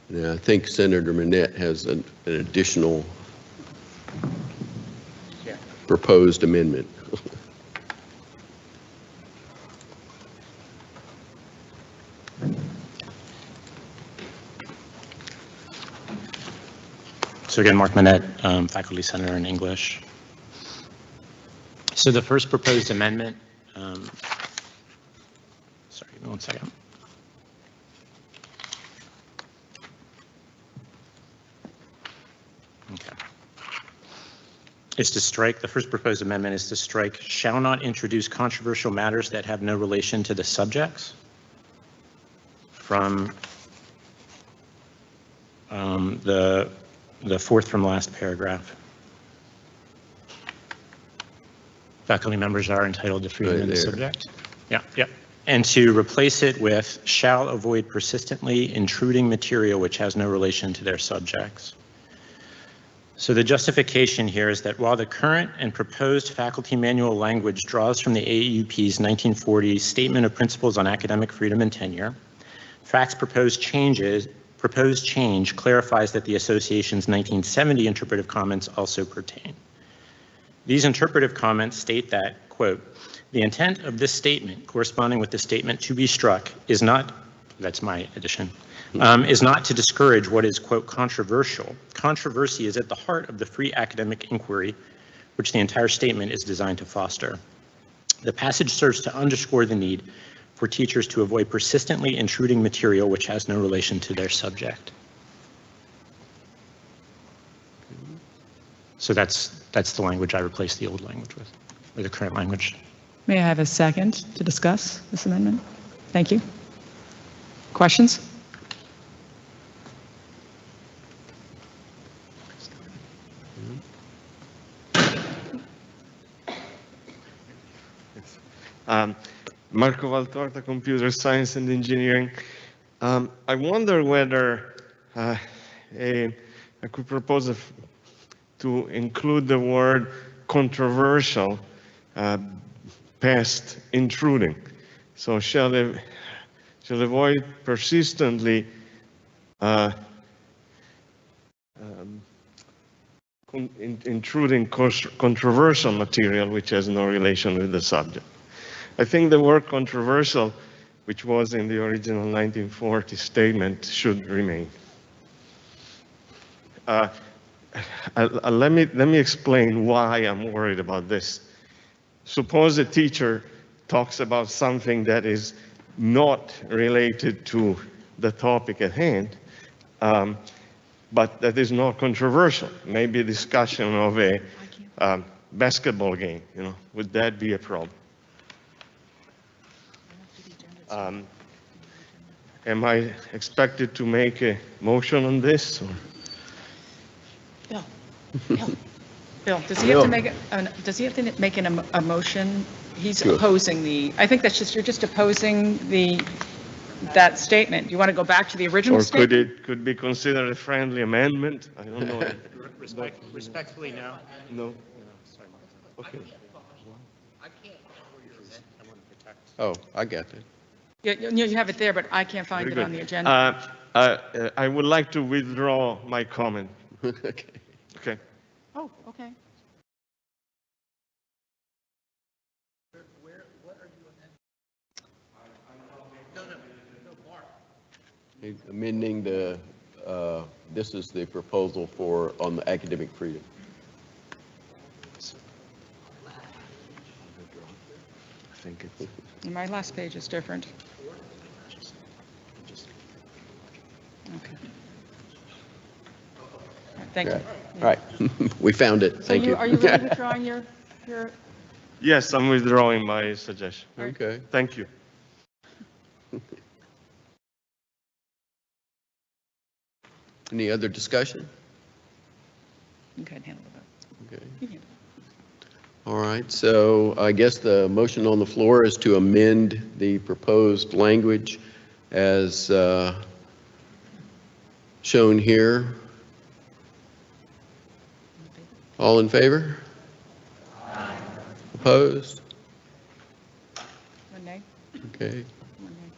And I think Senator Manette has an additional proposed amendment. So again, Mark Manette, Faculty Senator in English. So the first proposed amendment, sorry, give me 1 second. Okay. Is to strike, the first proposed amendment is to strike, shall not introduce controversial matters that have no relation to the subjects from the fourth from last paragraph. Faculty members are entitled to freedom of the subject. Yeah, yeah. And to replace it with, shall avoid persistently intruding material which has no relation to their subjects. So the justification here is that while the current and proposed faculty manual language draws from the AAUP's 1940 Statement of Principles on Academic Freedom and Tenure, FACT's proposed change clarifies that the association's 1970 interpretive comments also pertain. These interpretive comments state that, quote, the intent of this statement corresponding with the statement to be struck is not, that's my addition, is not to discourage what is, quote, controversial. Controversy is at the heart of the free academic inquiry, which the entire statement is designed to foster. The passage serves to underscore the need for teachers to avoid persistently intruding material which has no relation to their subject. So that's the language I replaced the old language with, or the current language. May I have a second to discuss this amendment? Thank you. Questions? Marco Valtorta, Computer Science and Engineering. I wonder whether I could propose to include the word controversial past intruding. So shall avoid persistently intruding controversial material which has no relation with the subject. I think the word controversial, which was in the original 1940 statement, should remain. Let me explain why I'm worried about this. Suppose a teacher talks about something that is not related to the topic at hand, but that is not controversial. Maybe a discussion of a basketball game, would that be a problem? Am I expected to make a motion on this? Or? Bill, does he have to make a motion? He's opposing I think that's just, you're just opposing that statement. You want to go back to the original statement? Or could be considered a friendly amendment? I don't know. Respectfully, no. No. Sorry, okay. Oh, I got it. You have it there, but I can't find it on the agenda. I would like to withdraw my comment. Okay. Okay. Oh, okay. Amending this is the proposal on the academic freedom. I think it's. My last page is different. Okay. Thank you. All right. We found it. Thank you. Are you really withdrawing your? Yes, I'm withdrawing my suggestion. Okay. Thank you. Any other discussion? You can handle it. Okay. You can. All right, so I guess the motion on the floor is to amend the proposed language as shown here. All in favor? Aye. Opposed? One nay. Okay, One nay.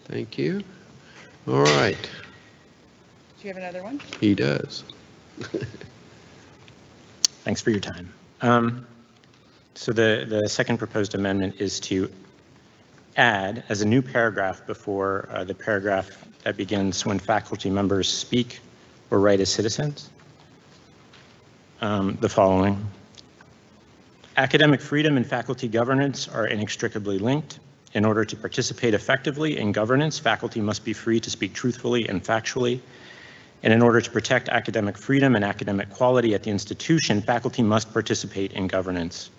thank you. All right, Do you have another one? he does. Thanks for your time. So the second proposed amendment is to add as a new paragraph before the paragraph that begins when faculty members speak or write as citizens, the following. Academic freedom and faculty governance are inextricably linked. In order to participate effectively in governance, faculty must be free to speak truthfully and factually. And in order to protect academic freedom and academic quality at the institution, faculty must participate in governance.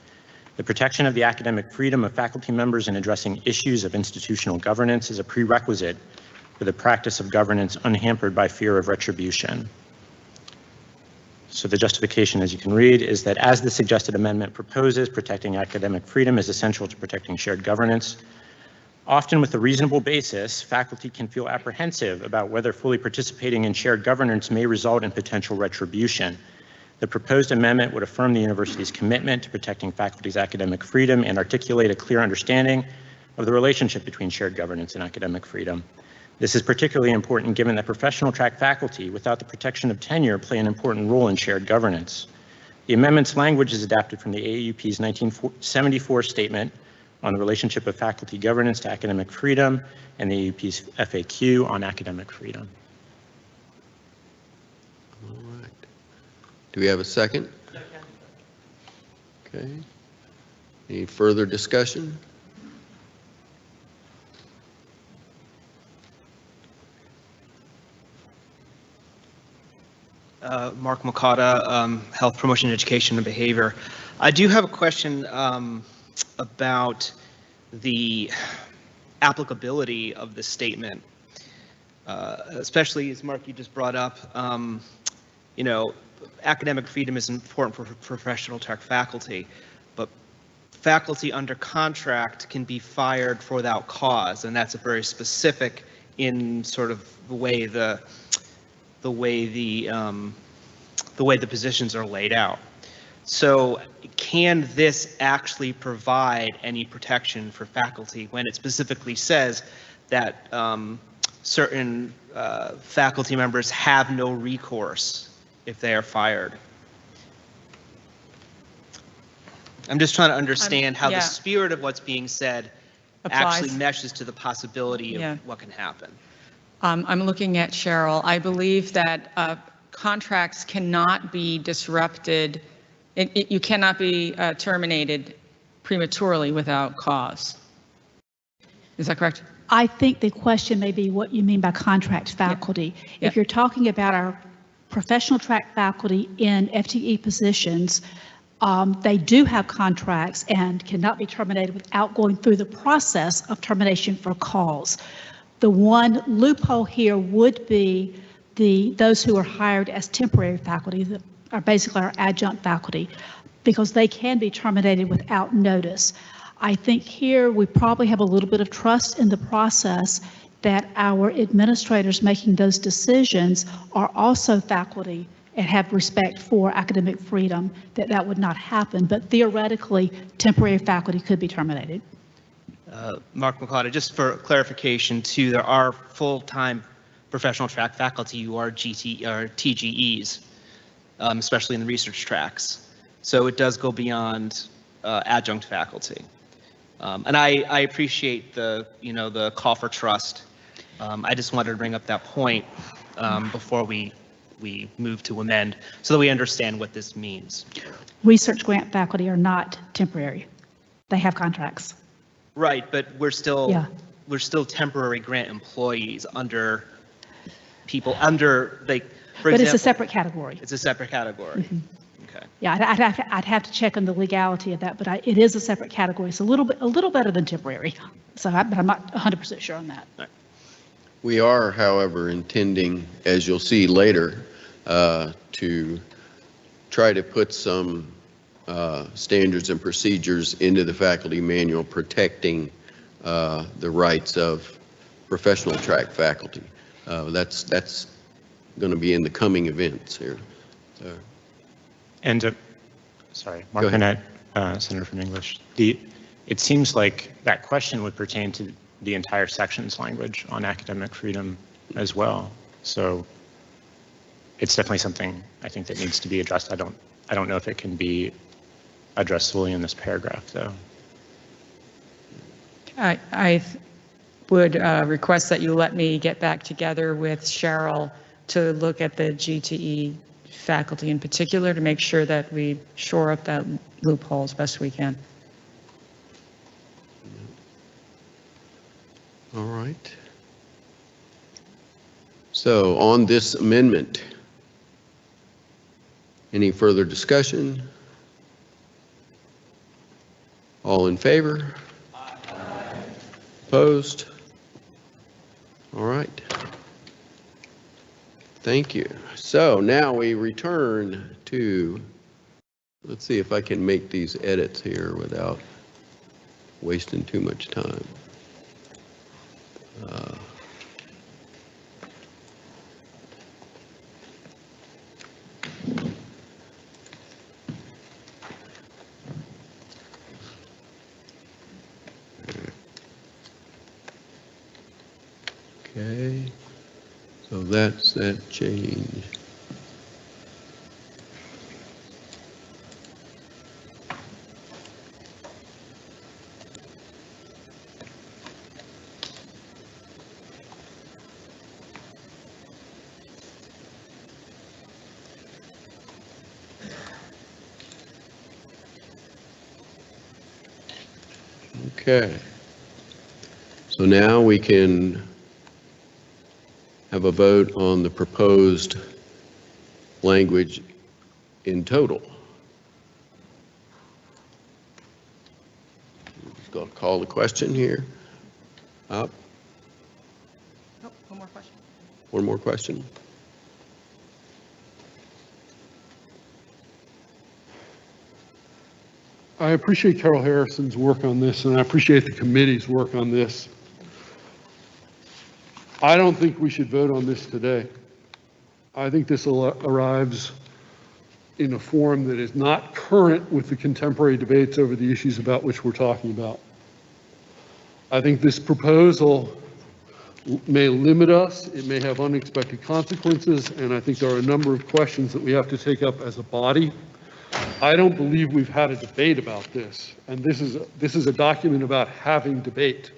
The protection of the academic freedom of faculty members in addressing issues of institutional governance is a prerequisite for the practice of governance unhampered by fear of retribution. So the justification, as you can read, is that as the suggested amendment proposes, protecting academic freedom is essential to protecting shared governance. Often with a reasonable basis, faculty can feel apprehensive about whether fully participating in shared governance may result in potential retribution. The proposed amendment would affirm the university's commitment to protecting faculty's academic freedom and articulate a clear understanding of the relationship between shared governance and academic freedom. This is particularly important given that professional track faculty, without the protection of tenure, play an important role in shared governance. The amendment's language is adapted from the AAUP's 1974 statement on the relationship of faculty governance to academic freedom and the AUP's FAQ on academic freedom. All right. Do we have a second? Okay. Any further discussion? Mark Makata, Health Promotion, Education, and Behavior. I do have a question about the applicability of this statement, especially as Mark, you just brought up, you know, academic freedom is important for professional track faculty, but faculty under contract can be fired for without cause, and that's a very specific in sort of the way the positions are laid out. So can this actually provide any protection for faculty when it specifically says that certain faculty members have no recourse if they are fired? I'm just trying to understand how the spirit of what's being said actually meshes to the possibility of what can happen. I'm looking at Cheryl. I believe that contracts cannot be disrupted. You cannot be terminated prematurely without cause. Is that correct? I think the question may be what you mean by contract faculty. If you're talking about our professional track faculty in FTE positions, they do have contracts and cannot be terminated without going through the process of termination for cause. The one loophole here would be those who are hired as temporary faculty, that are basically our adjunct faculty, because they can be terminated without notice. I think here we probably have a little bit of trust in the process that our administrators making those decisions are also faculty and have respect for academic freedom, that would not happen. But theoretically, temporary faculty could be terminated. Mark Makata, just for clarification too, there are full-time professional track faculty who are TGEs, especially in the research tracks. So it does go beyond adjunct faculty. And I appreciate the call for trust. I just wanted to bring up that point before we move to amend so that we understand what this means. Research grant faculty are not temporary. They have contracts. Right, but we're still temporary grant employees under people for but example, it's a separate category. It's a separate category. Mm-hmm. Okay. Yeah, I'd have to check on the legality of that, but it is a separate category. It's a little better than temporary. So, but I'm not 100% sure on that. Right. We are, however, intending, as you'll see later, to try to put some standards and procedures into the faculty manual protecting the rights of professional track faculty. That's going to be in the coming events here. And sorry, Mark Burnett, Senator from English. It seems like that question would pertain to the entire section's language on academic freedom as well. So it's definitely something I think that needs to be addressed. I don't know if it can be addressed solely in this paragraph, though. I would request that you let me get back together with Cheryl to look at the GTE faculty in particular to make sure that we shore up that loophole as best we can. All right. So on this amendment, any further discussion? All in favor? Aye. Opposed? All right. Thank you. So now we return to, let's see if I can make these edits here without wasting too much time. Okay, so that's that change. Okay. So now we can have a vote on the proposed language in total. Just going to call the question here. Up. Oh, one more question. One more question. I appreciate Carol Harrison's work on this, and I appreciate the committee's work on this. I don't think we should vote on this today. I think this arrives in a form that is not current with the contemporary debates over the issues about which we're talking about. I think this proposal may limit us, it may have unexpected consequences, and I think there are a number of questions that we have to take up as a body. I don't believe we've had a debate about this, and this is a document about having debate.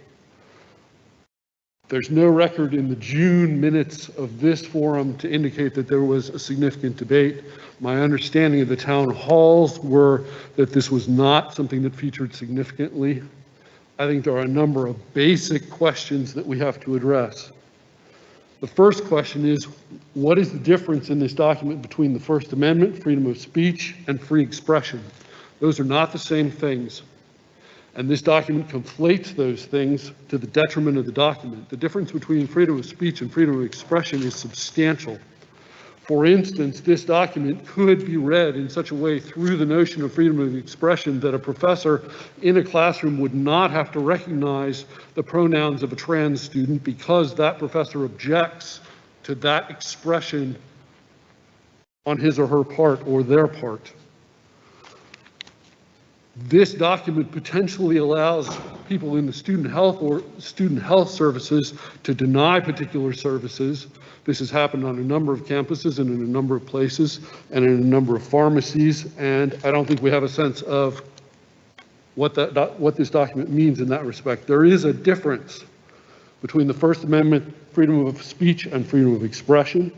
There's no record in the June minutes of this forum to indicate that there was a significant debate. My understanding of the town halls were that this was not something that featured significantly. I think there are a number of basic questions that we have to address. The first question is, what is the difference in this document between the First Amendment, freedom of speech, and free expression? Those are not the same things. And this document conflates those things to the detriment of the document. The difference between freedom of speech and freedom of expression is substantial. For instance, this document could be read in such a way through the notion of freedom of expression that a professor in a classroom would not have to recognize the pronouns of a trans student because that professor objects to that expression on his or her part or their part. This document potentially allows people in the student health or student health services to deny particular services. This has happened on a number of campuses and in a number of places and in a number of pharmacies, and I don't think we have a sense of what this document means in that respect. There is a difference between the First Amendment, freedom of speech, and freedom of expression.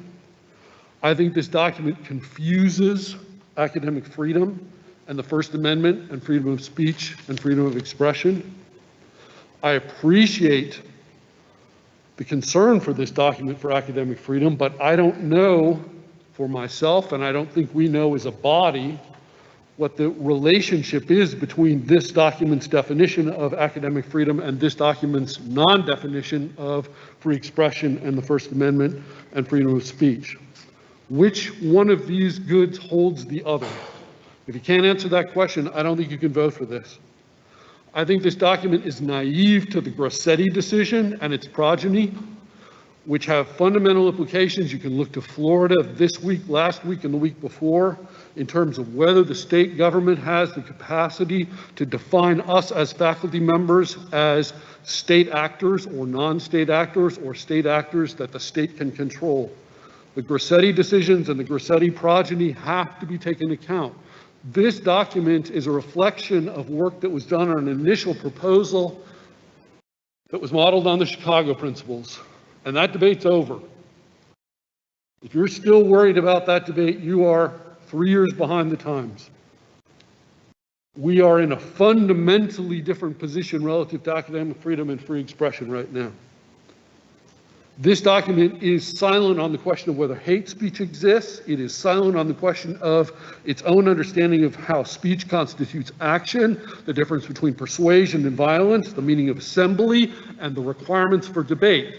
I think this document confuses academic freedom and the First Amendment and freedom of speech and freedom of expression. I appreciate the concern for this document for academic freedom, but I don't know for myself, and I don't think we know as a body, what the relationship is between this document's definition of academic freedom and this document's non-definition of free expression and the First Amendment and freedom of speech. Which one of these goods holds the other? If you can't answer that question, I don't think you can vote for this. I think this document is naive to the Grassetti decision and its progeny, which have fundamental implications. You can look to Florida this week, last week, and the week before in terms of whether the state government has the capacity to define us as faculty members as state actors or non-state actors or state actors that the state can control. The Grassetti decisions and the Grassetti progeny have to be taken into account. This document is a reflection of work that was done on an initial proposal that was modeled on the Chicago principles, and that debate's over. If you're still worried about that debate, you are 3 years behind the times. We are in a fundamentally different position relative to academic freedom and free expression right now. This document is silent on the question of whether hate speech exists. It is silent on the question of its own understanding of how speech constitutes action, the difference between persuasion and violence, the meaning of assembly, and the requirements for debate.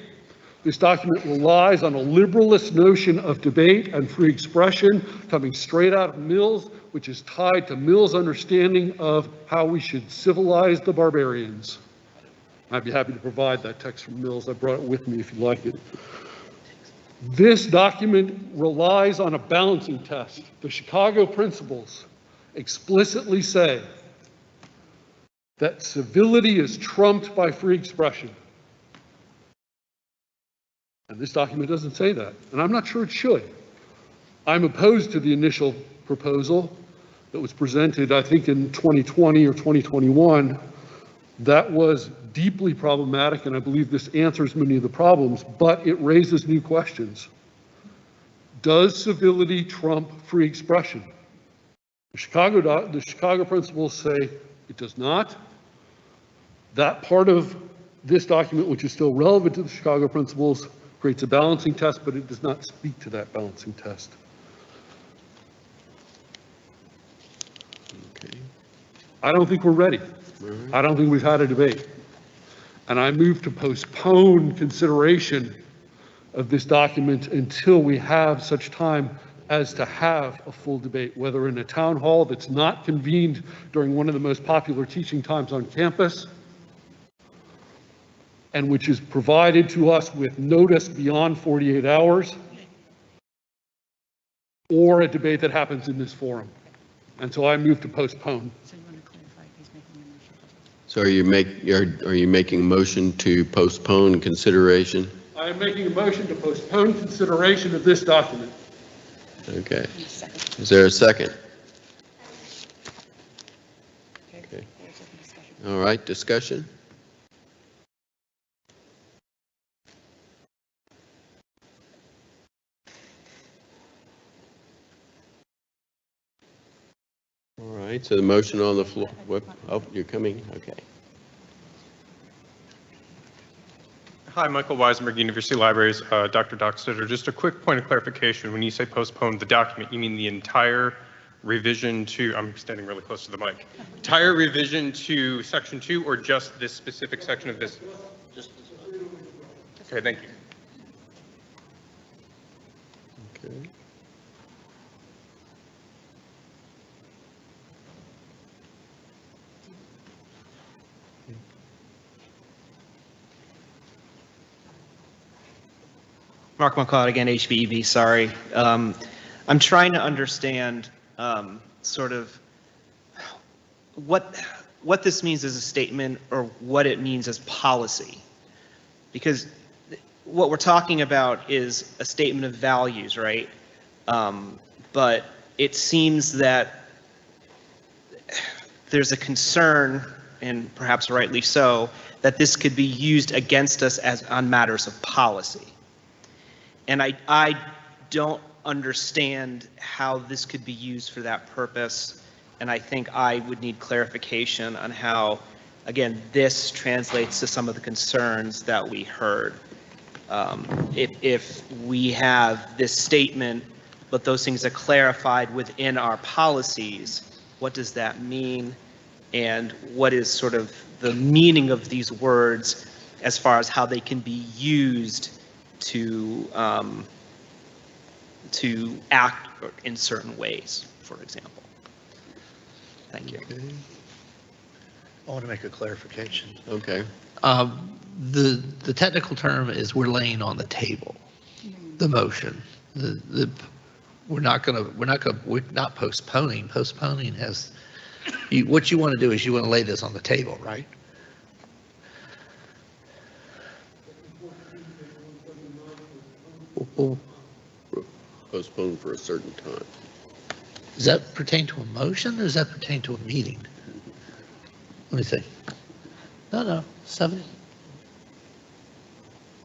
This document relies on a liberalist notion of debate and free expression coming straight out of Mills, which is tied to Mills' understanding of how we should civilize the barbarians. I'd be happy to provide that text from Mills. I brought it with me if you like it. This document relies on a balancing test. The Chicago principles explicitly say that civility is trumped by free expression. And this document doesn't say that, and I'm not sure it should. I'm opposed to the initial proposal that was presented, I think, in 2020 or 2021. That was deeply problematic, and I believe this answers many of the problems, but it raises new questions. Does civility trump free expression? The Chicago principles say it does not. That part of this document, which is still relevant to the Chicago principles, creates a balancing test, but it does not speak to that balancing test. Okay. I don't think we're ready. I don't think we've had a debate. And I move to postpone consideration of this document until we have such time as to have a full debate, whether in a town hall that's not convened during one of the most popular teaching times on campus, and which is provided to us with notice beyond 48 hours, or a debate that happens in this forum. And so I move to postpone. So are you making a motion to postpone consideration? I am making a motion to postpone consideration of this document. Okay. Is there a second? Okay. All right, discussion? All right, so the motion on the floor, oh, you're coming, okay. Hi, Michael Weisenberg, University Libraries, Dr. Dockstader. Just a quick point of clarification. When you say postpone the document, you mean the entire revision to, I'm standing really close to the mic, entire revision to section 2 or just this specific section of this? Okay, thank you. Okay. Mark McLeod again, HBEB, sorry. I'm trying to understand sort of what this means as a statement or what it means as policy. Because what we're talking about is a statement of values, right? But it seems that there's a concern, and perhaps rightly so, that this could be used against us as on matters of policy. And I don't understand how this could be used for that purpose. And I think I would need clarification on how, again, this translates to some of the concerns that we heard. If we have this statement, but those things are clarified within our policies, what does that mean? And what is sort of the meaning of these words as far as how they can be used to act in certain ways, for example. Thank you. I want to make a clarification. Okay. The technical term is we're laying on the table the motion. We're not postponing. Postponing has, what you want to do is you want to lay this on the table, right? Postpone for a certain time. Does that pertain to a motion or does that pertain to a meeting? Let me see. No, 7.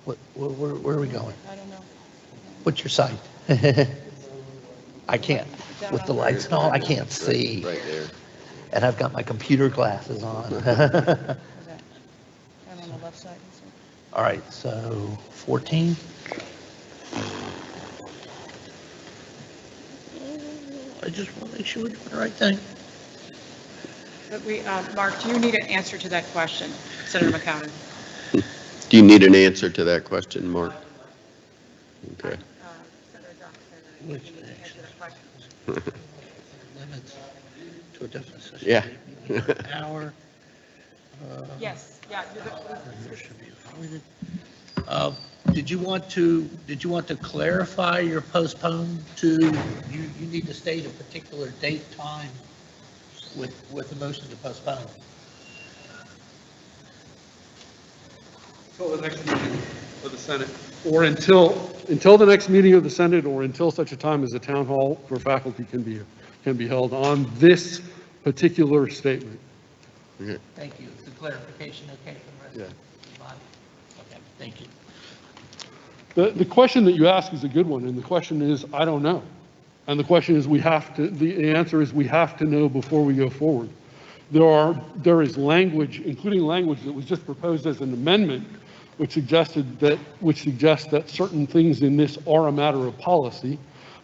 Where are we going? I don't know. What's your site? I can't, with the lights and all, I can't see. Right there. And I've got my computer glasses on. I'm on the left side. All right, so 14. I just want to make sure we're doing the right thing. But Mark, do you need an answer to that question, Senator McCowan? Do you need an answer to that question, Mark? Okay. Which limits to a definite session. Yeah. Hour. Yes, yeah. Did you want to clarify your postpone to, you need to state a particular date, time with the motion to postpone? Until the next meeting of the Senate, or until the next meeting of the Senate, or until such a time as a town hall for faculty can be held on this particular statement. Okay. Thank you. Is the clarification okay from the rest of the body? Okay, thank you. The question that you ask is a good one, and the question is, I don't know. And the question is, the answer is we have to know before we go forward. There is language, including language that was just proposed as an amendment, which suggests that certain things in this are a matter of policy.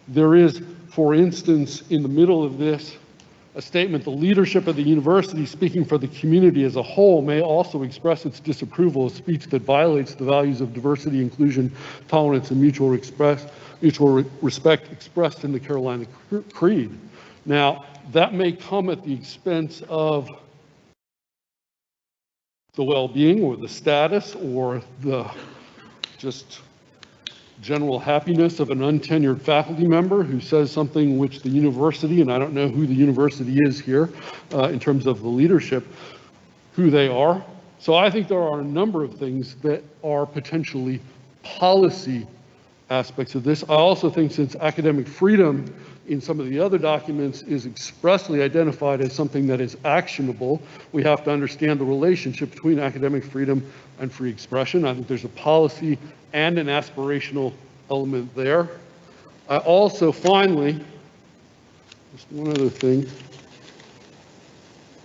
There is, for instance, in the middle of this, a statement, the leadership of the university, speaking for the community as a whole, may also express its disapproval of speech that violates the values of diversity, inclusion, tolerance, and mutual respect expressed in the Carolina Creed. Now, that may come at the expense of the well-being or the status or the just general happiness of an untenured faculty member who says something which the university, and I don't know who the university is here in terms of the leadership, who they are. So I think there are a number of things that are potentially policy aspects of this. I also think since academic freedom in some of the other documents is expressly identified as something that is actionable, we have to understand the relationship between academic freedom and free expression. I think there's a policy and an aspirational element there. I also, finally, just one other thing.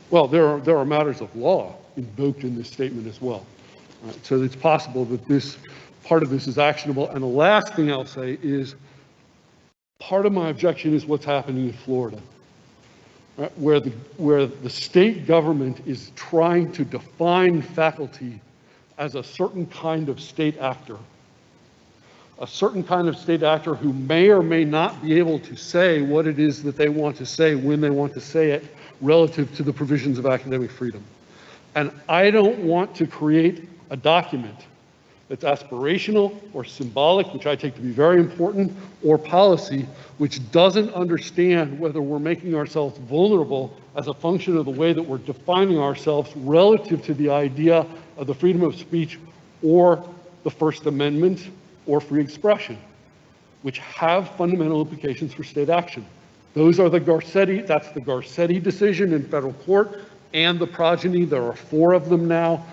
Well, there are matters of law invoked in this statement as well. Right, so it's possible that this part of this is actionable. And the last thing I'll say is part of my objection is what's happening in Florida, right, where the state government is trying to define faculty as a certain kind of state actor. A certain kind of state actor who may or may not be able to say what it is that they want to say when they want to say it relative to the provisions of academic freedom. And I don't want to create a document that's aspirational or symbolic, which I take to be very important, or policy, which doesn't understand whether we're making ourselves vulnerable as a function of the way that we're defining ourselves relative to the idea of the freedom of speech or the First Amendment or free expression, which have fundamental implications for state action. Those are the Garcetti, that's the Garcetti decision in federal court and the progeny. There are 4 of them now.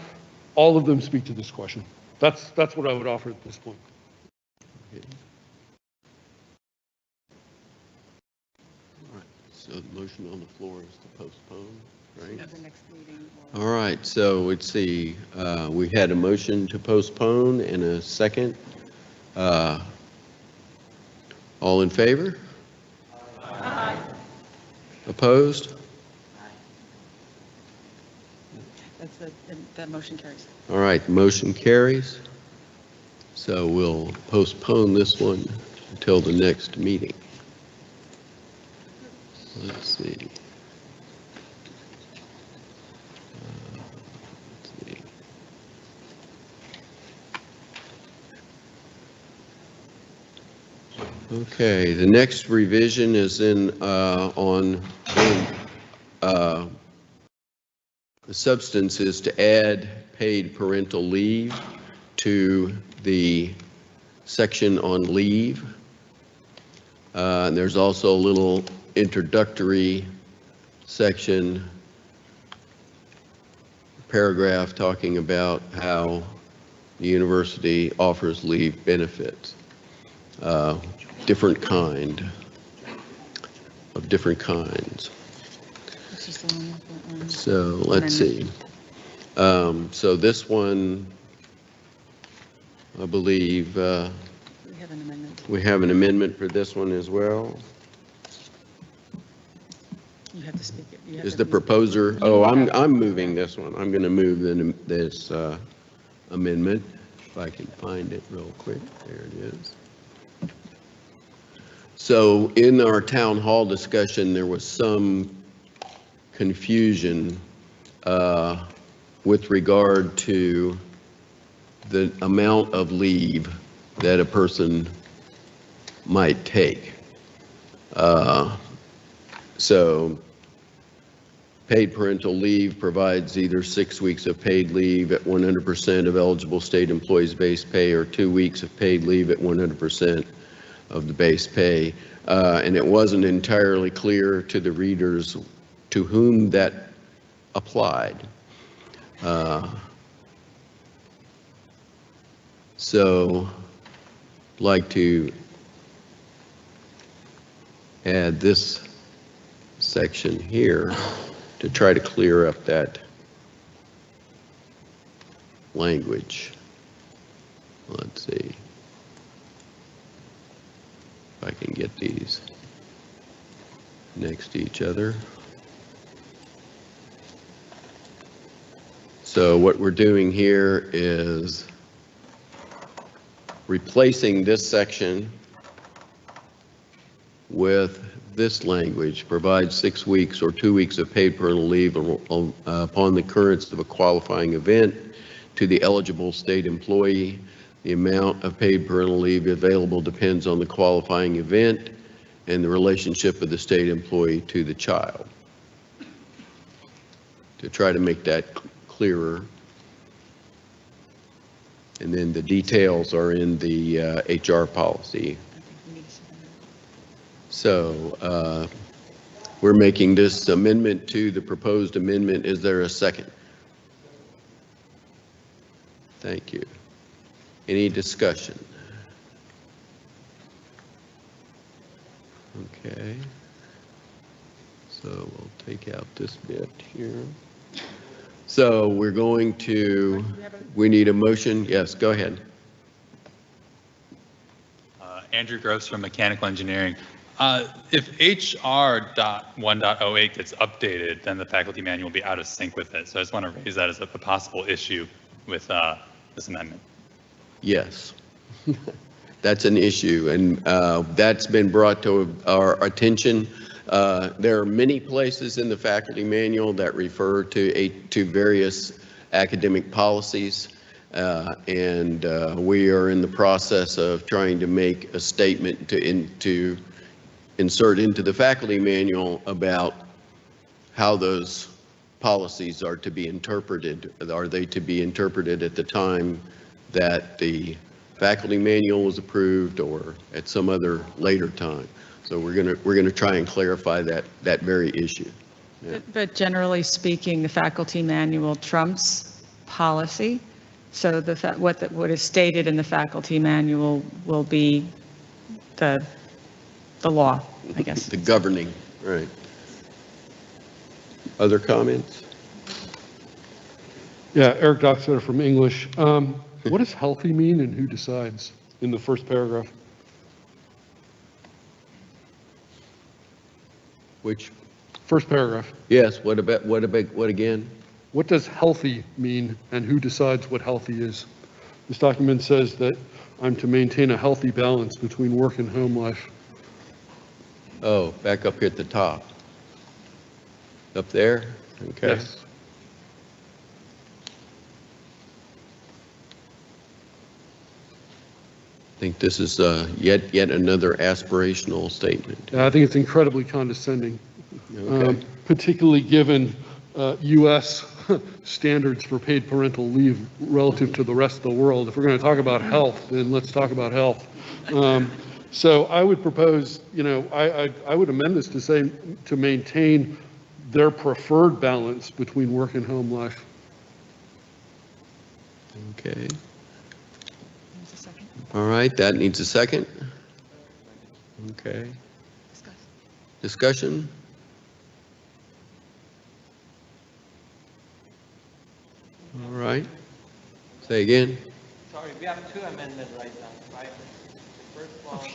All of them speak to this question. That's what I would offer at this point. Okay. All right, so the motion on the floor is to postpone, right? The next meeting. All right, so let's see. We had a motion to postpone and a second. All in favor? Aye. Opposed? That's the motion carries. All right, motion carries. So we'll postpone this one until the next meeting. Let's see. Okay, the next revision is on the substance is to add paid parental leave to the section on leave. And there's also a little introductory section, paragraph talking about how the university offers leave benefits. Different kinds. So let's see. So this one, I believe, we have an amendment for this one as well. You have to speak it. Is the proposer? Oh, I'm moving this one. I'm going to move this amendment, if I can find it real quick. There it is. So in our town hall discussion, there was some confusion with regard to the amount of leave that a person might take. So paid parental leave provides either 6 weeks of paid leave at 100% of eligible state employees' base pay or 2 weeks of paid leave at 100% of the base pay. And it wasn't entirely clear to the readers to whom that applied. So I'd like to add this section here to try to clear up that language. Let's see if I can get these next to each other. So what we're doing here is replacing this section with this language: provides 6 weeks or 2 weeks of paid parental leave upon the occurrence of a qualifying event to the eligible state employee. The amount of paid parental leave available depends on the qualifying event and the relationship of the state employee to the child. To try to make that clearer. And then the details are in the HR policy. So we're making this amendment to the proposed amendment. Is there a second? Thank you. Any discussion? Okay. So we'll take out this bit here. So we're going to, we need a motion. Yes, go ahead. Andrew Gross from Mechanical Engineering. If HR 1.08 gets updated, then the faculty manual will be out of sync with it. So I just want to raise that as a possible issue with this amendment. Yes, that's an issue, and that's been brought to our attention. There are many places in the faculty manual that refer to various academic policies, and we are in the process of trying to make a statement to insert into the faculty manual about how those policies are to be interpreted. Are they to be interpreted at the time that the faculty manual was approved or at some other later time? So we're gonna try and clarify that very issue. Yeah. But generally speaking, the faculty manual trumps policy. So what is stated in the faculty manual will be the law, I guess. The governing, right. Other comments? Yeah, Eric Dockstetter from English. What does healthy mean and who decides in the first paragraph? Which? First paragraph. Yes, what again? What does healthy mean and who decides what healthy is? This document says that I'm to maintain a healthy balance between work and home life. Oh, back up here at the top. Up there? Okay. Yes. I think this is yet another aspirational statement. I think it's incredibly condescending, Okay. particularly given U.S. standards for paid parental leave relative to the rest of the world. If we're going to talk about health, then let's talk about health. So I would propose, I would amend this to say to maintain their preferred balance between work and home life. Okay. All right, that needs a second. Okay. Discussion? All right. Say again. Sorry, we have two amendments right now, right? The first one, the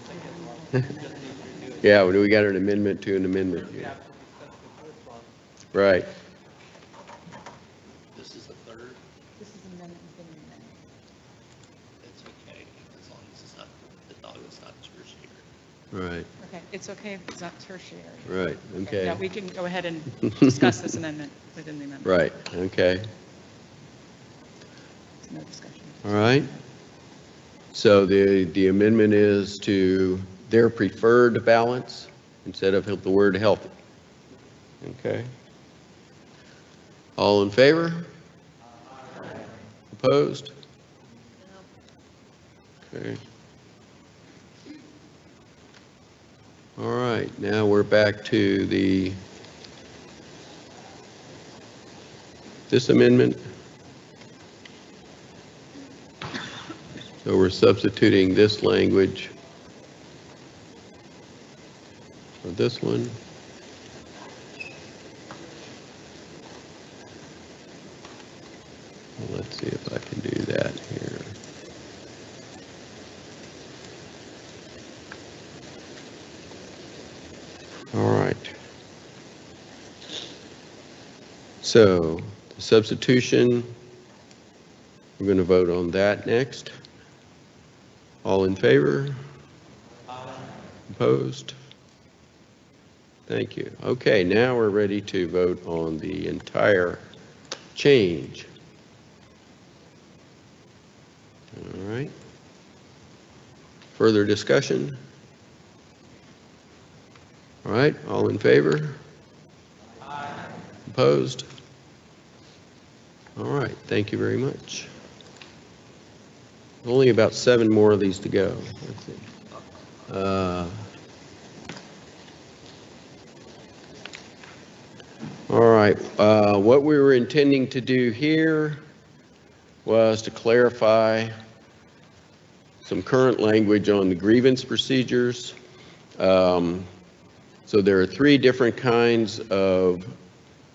second one. Just need to do it. Yeah, we got an amendment to an amendment. We Yeah. have to discuss the first one. Right. This is the third. This is amendment, amendment. It's okay, as long as it's not, the dog is not tertiary. Right. Okay, it's okay if it's not tertiary. Right. Okay. Now we can go ahead and discuss this amendment within the amendment. Right. Okay. No discussion. All right. So the amendment is to their preferred balance instead of the word healthy. Okay. All in favor? Opposed? Okay. All right, now we're back to this amendment. So we're substituting this language for this one. So the substitution, we're going to vote on that next. All in favor? Opposed? Thank you. Okay, now we're ready to vote on the entire change. All right. Further discussion? All right, all in favor? Opposed? All right, thank you very much. Only about 7 more of these to go. Let's see. All right, what we were intending to do here was to clarify some current language on the grievance procedures. So there are 3 different kinds of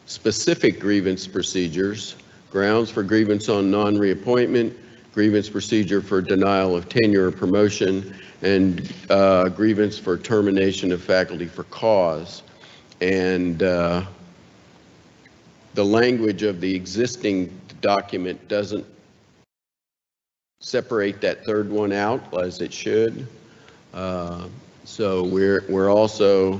specific grievance procedures: grounds for grievance on non-reappointment, grievance procedure for denial of tenure or promotion, and grievance for termination of faculty for cause. And the language of the existing document doesn't separate that third one out as it should. So we're also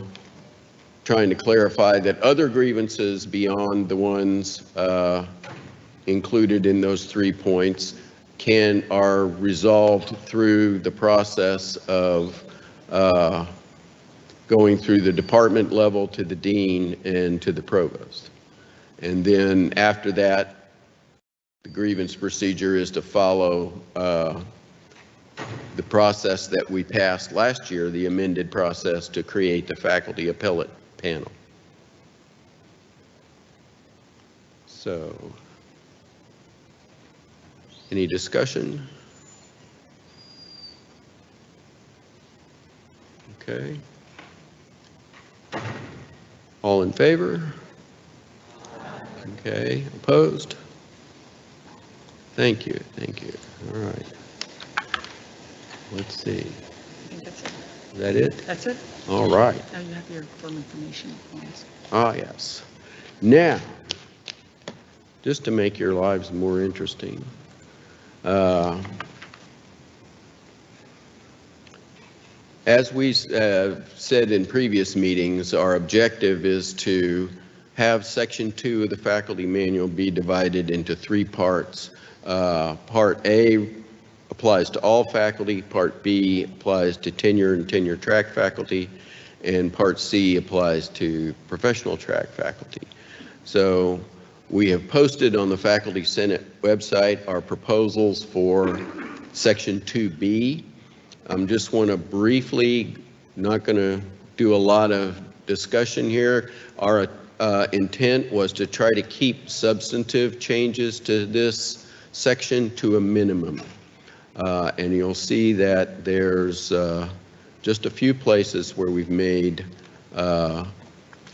trying to clarify that other grievances beyond the ones included in those 3 points are resolved through the process of going through the department level to the dean and to the provost. And then after that, the grievance procedure is to follow the process that we passed last year, the amended process to create the faculty appellate panel. So, any discussion? Okay. All in favor? Okay, opposed? Thank you, thank you. All right. Let's see. I think that's it. Is that it? That's it? All right. Now you have your firm information forms. Ah, yes. Now, just to make your lives more interesting, as we said in previous meetings, our objective is to have Section 2 of the faculty manual be divided into 3 parts. Part A applies to all faculty, Part B applies to tenure and tenure track faculty, and Part C applies to professional track faculty. So we have posted on the Faculty Senate website our proposals for Section 2B. Just want to briefly, not going to do a lot of discussion here. Our intent was to try to keep substantive changes to this section to a minimum. And you'll see that there's just a few places where we've made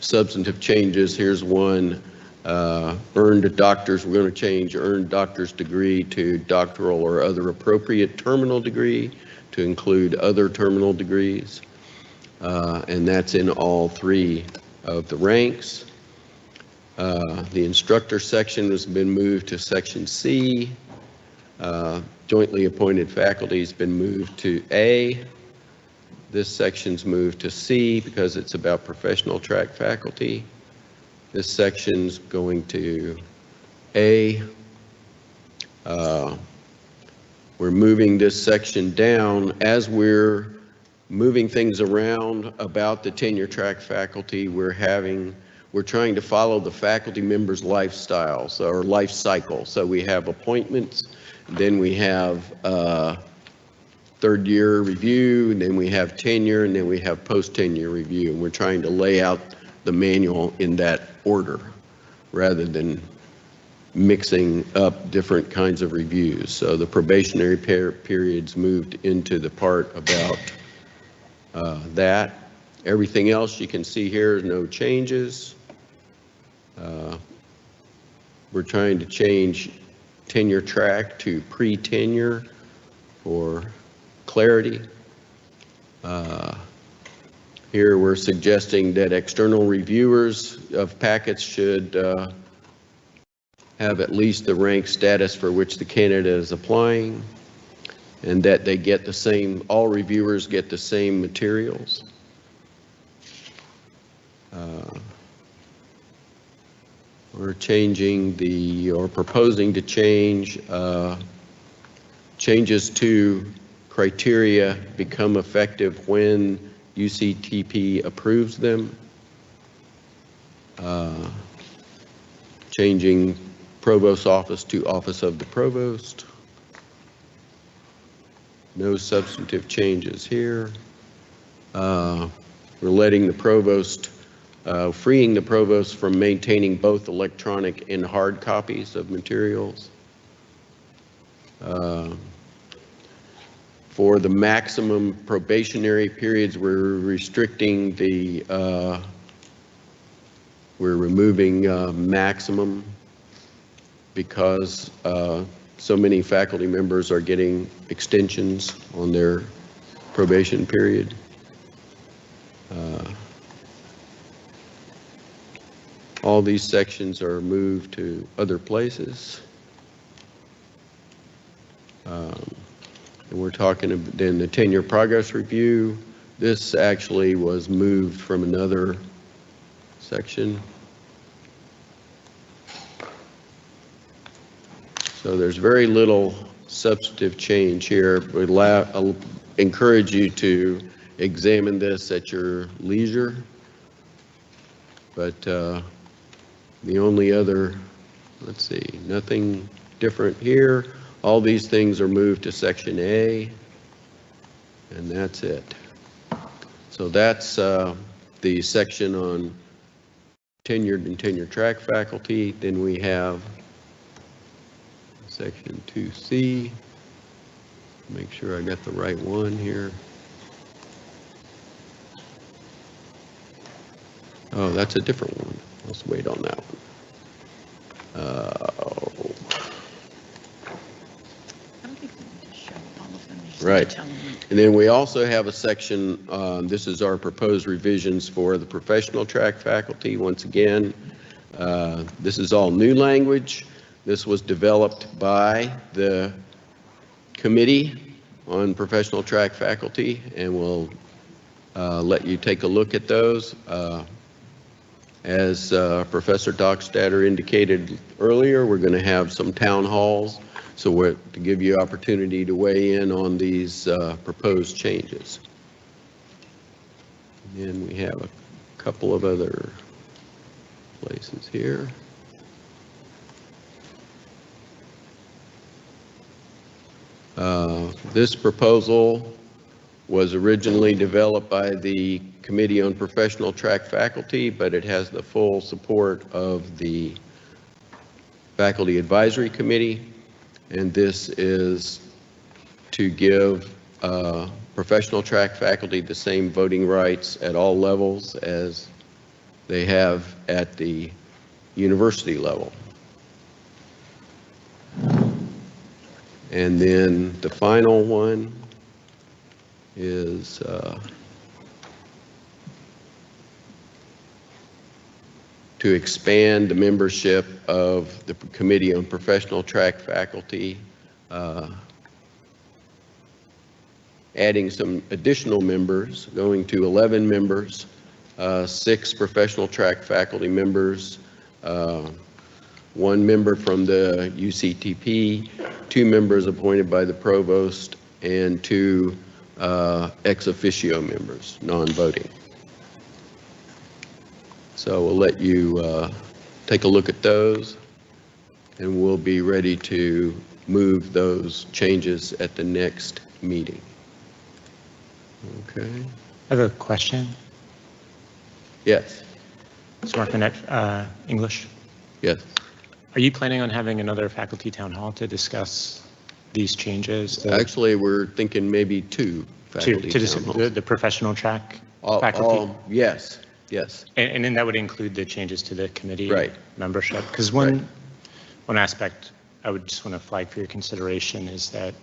substantive changes. Here's one, earned doctors. We're going to change earned doctor's degree to doctoral or other appropriate terminal degree to include other terminal degrees. And that's in all 3 of the ranks. The instructor section has been moved to Section C. Jointly appointed faculty has been moved to A. This section's moved to C because it's about professional track faculty. This section's going to A. We're moving this section down as we're moving things around about the tenure track faculty. We're trying to follow the faculty members' lifestyles or life cycle. So we have appointments, then we have third year review, and then we have tenure, and then we have post-tenure review. And we're trying to lay out the manual in that order rather than mixing up different kinds of reviews. So the probationary periods moved into the part about that. Everything else you can see here is no changes. We're trying to change tenure track to pre-tenure for clarity. Here we're suggesting that external reviewers of packets should have at least the rank status for which the candidate is applying, and that they get the same, all reviewers get the same materials. We're changing or proposing to change changes to criteria become effective when UCTP approves them. Changing provost office to office of the provost. No substantive changes here. We're letting the provost, freeing the provost from maintaining both electronic and hard copies of materials. For the maximum probationary periods, we're restricting the, we're removing maximum because so many faculty members are getting extensions on their probation period. All these sections are moved to other places. And we're talking then the tenure progress review. This actually was moved from another section. So there's very little substantive change here. I'll encourage you to examine this at your leisure. But the only other, let's see, nothing different here. All these things are moved to section A, and that's it. So that's the section on tenured and tenure track faculty. Then we have section 2C. Make sure I got the right one here. Oh, that's a different one. Let's wait on that one. Right. And then we also have a section, this is our proposed revisions for the professional track faculty. Once again, this is all new language. This was developed by the Committee on Professional Track Faculty, and we'll let you take a look at those. As Professor Dockstader indicated earlier, we're going to have some town halls, so to give you opportunity to weigh in on these proposed changes. And then we have a couple of other places here. This proposal was originally developed by the Committee on Professional Track Faculty, but it has the full support of the Faculty Advisory Committee. And this is to give professional track faculty the same voting rights at all levels as they have at the university level. And then the final one is to expand the membership of the Committee on Professional Track Faculty, adding some additional members, going to 11 members, 6 professional track faculty members, 1 member from the UCTP, 2 members appointed by the provost, and 2 ex officio members, non-voting. So we'll let you take a look at those, and we'll be ready to move those changes at the next meeting. Okay. I have a question. Yes. Mr. Martinet, English? Yes. Are you planning on having another faculty town hall to discuss these changes? Actually, we're thinking maybe 2 faculty town halls. The professional track faculty? Yes, yes. And then that would include the changes to the committee membership? Because one aspect I would just want to flag for your consideration is that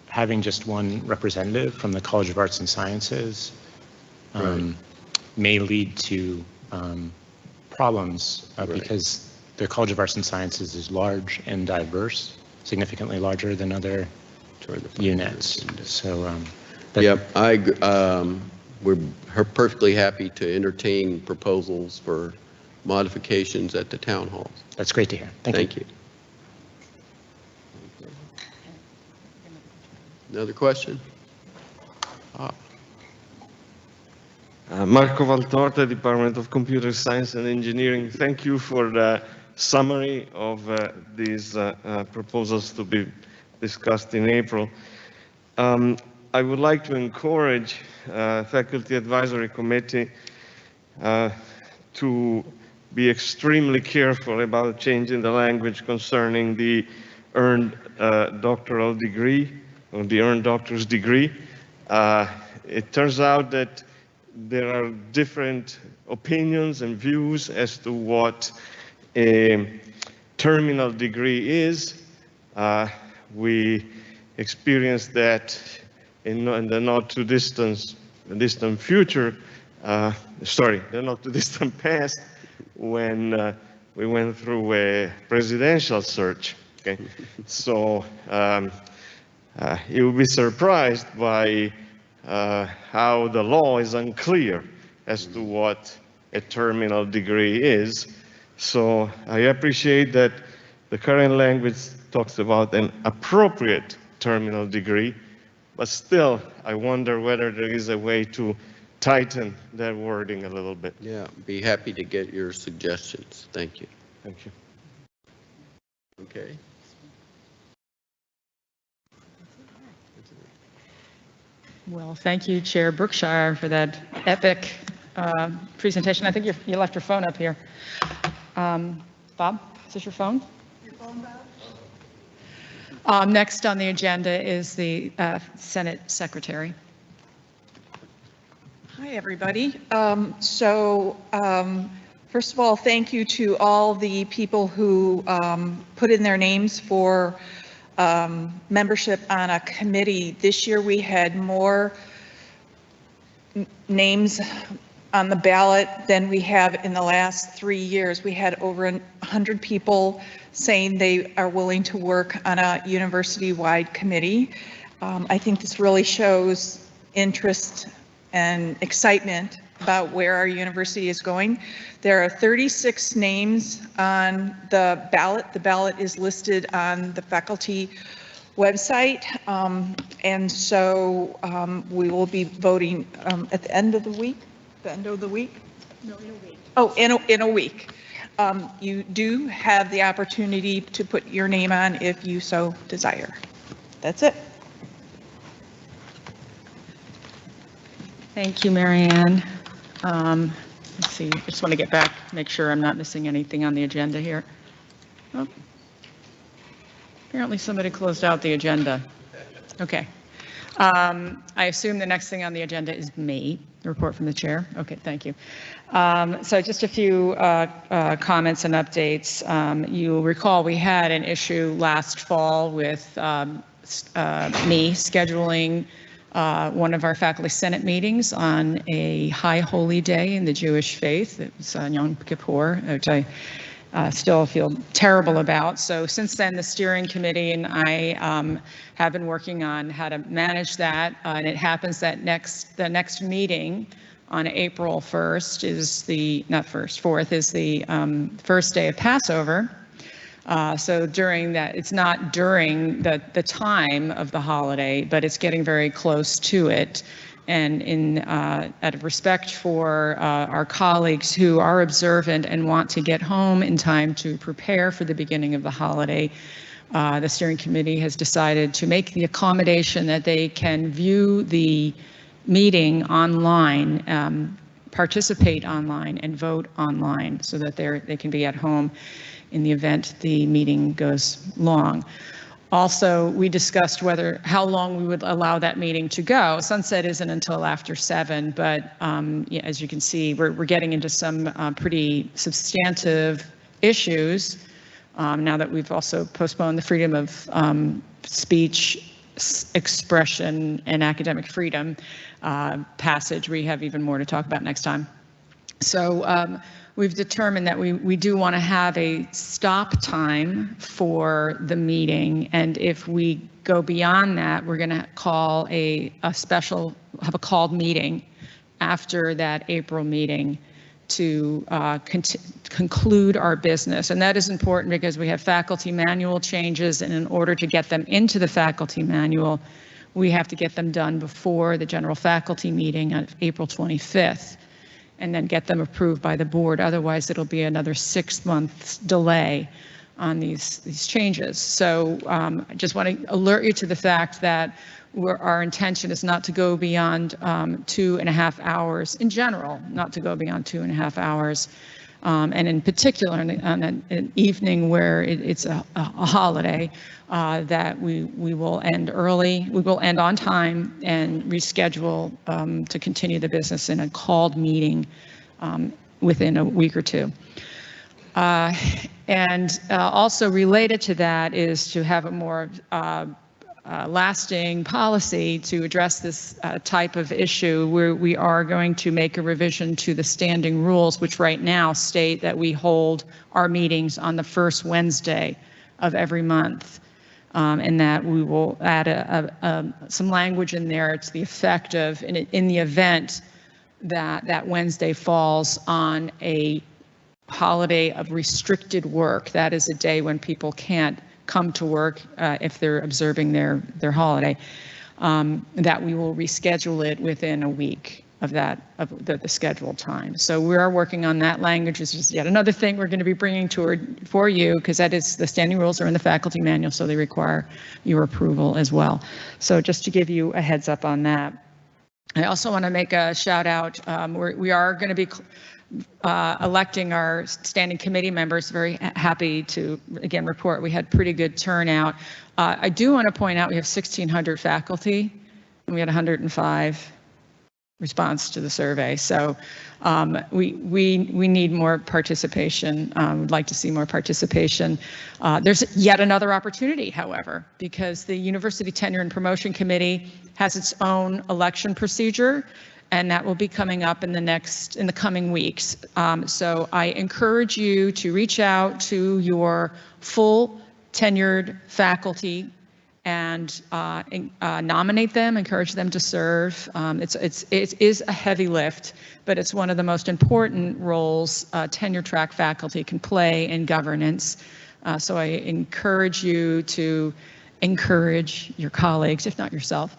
having just one representative from the College of Arts and Sciences may lead to problems because the College of Arts and Sciences is large and diverse, significantly larger than other units. So, Yep, we're perfectly happy to entertain proposals for modifications at the town halls. That's great to hear. Thank you. Another question? Marco Valtorta, Department of Computer Science and Engineering. Thank you for the summary of these proposals to be discussed in April. I would like to encourage Faculty Advisory Committee to be extremely careful about changing the language concerning the earned doctoral degree or the earned doctor's degree. It turns out that there are different opinions and views as to what a terminal degree is. We experienced that in the not too distant future, the not too distant past, when we went through a presidential search. Okay, so you will be surprised by how the law is unclear as to what a terminal degree is. So I appreciate that the current language talks about an appropriate terminal degree, but still I wonder whether there is a way to tighten that wording a little bit. Yeah, be happy to get your suggestions. Thank you. Thank you. Okay. Well, thank you, Chair Brookshire, for that epic presentation. I think you left your phone up here. Bob, is this your phone? Your phone, Bob? Next on the agenda is the Senate Secretary. Hi, everybody. First of all, thank you to all the people who put in their names for membership on a committee. This year we had more names on the ballot than we have in the last 3 years. We had over 100 people saying they are willing to work on a university-wide committee. I think this really shows interest and excitement about where our university is going. There are 36 names on the ballot. The ballot is listed on the faculty website. And so we will be voting at the end of the week. The end of the week? No, in a week. Oh, in a week. You do have the opportunity to put your name on if you so desire. That's it. Thank you, Marianne. Let's see, I just want to get back, make sure I'm not missing anything on the agenda here. Oh. Apparently somebody closed out the agenda. Okay. I assume the next thing on the agenda is me, the report from the chair. Okay, thank you. So just a few comments and updates. You'll recall we had an issue last fall with me scheduling one of our faculty senate meetings on a high holy day in the Jewish faith. It was on Yom Kippur, which I still feel terrible about. So since then, the steering committee and I have been working on how to manage that. And it happens that the next meeting on April 1st is not 4th is the first day of Passover. So during that, it's not during the time of the holiday, but it's getting very close to it. And out of respect for our colleagues who are observant and want to get home in time to prepare for the beginning of the holiday, the steering committee has decided to make the accommodation that they can view the meeting online, participate online, and vote online so that they can be at home in the event the meeting goes long. Also, we discussed how long we would allow that meeting to go. Sunset isn't until after 7, but yeah, as you can see, we're getting into some pretty substantive issues now that we've also postponed the freedom of speech, expression, and academic freedom passage. We have even more to talk about next time. So we've determined that we do want to have a stop time for the meeting, and if we go beyond that, we're going to call have a called meeting after that April meeting to conclude our business. And that is important because we have faculty manual changes, and in order to get them into the faculty manual, we have to get them done before the general faculty meeting on April 25th, and then get them approved by the board. Otherwise, it'll be another 6 months delay on these changes. So I just want to alert you to the fact that our intention is not to go beyond 2.5 hours in general, not to go beyond 2.5 hours. And in particular, on an evening where it's a holiday, that we will end early, we will end on time and reschedule to continue the business in a called meeting within a week or two. And also related to that is to have a more lasting policy to address this type of issue, where we are going to make a revision to the standing rules, which right now state that we hold our meetings on the first Wednesday of every month, and that we will add some language in there to the effect of, in the event that that Wednesday falls on a holiday of restricted work, that is a day when people can't come to work if they're observing their holiday, that we will reschedule it within a week of the scheduled time. So we are working on that language. It's just yet another thing we're going to be bringing for you, because that is, the standing rules are in the faculty manual, so they require your approval as well. So just to give you a heads up on that. I also want to make a shout out. We are going to be electing our standing committee members. Very happy to, again, report we had pretty good turnout. I do want to point out we have 1,600 faculty, and we had 105 response to the survey. So we need more participation. We'd like to see more participation. There's yet another opportunity, however, because the University Tenure and Promotion Committee has its own election procedure, and that will be coming up in the coming weeks. So I encourage you to reach out to your full tenured faculty and nominate them, encourage them to serve. It is a heavy lift, but it's one of the most important roles tenure track faculty can play in governance. So I encourage you to encourage your colleagues, if not yourself,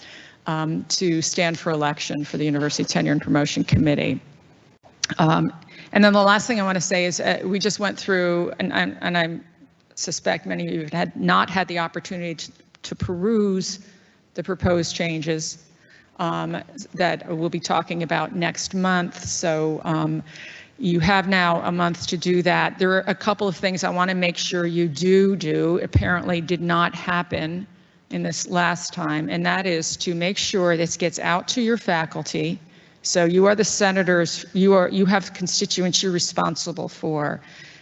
to stand for election for the University Tenure and Promotion Committee. And then the last thing I want to say is we just went through, and I suspect many of you have not had the opportunity to peruse the proposed changes that we'll be talking about next month. So you have now a month to do that. There are a couple of things I want to make sure you do, apparently did not happen in this last time, and that is to make sure this gets out to your faculty. So you are the senators, you have constituents you're responsible for.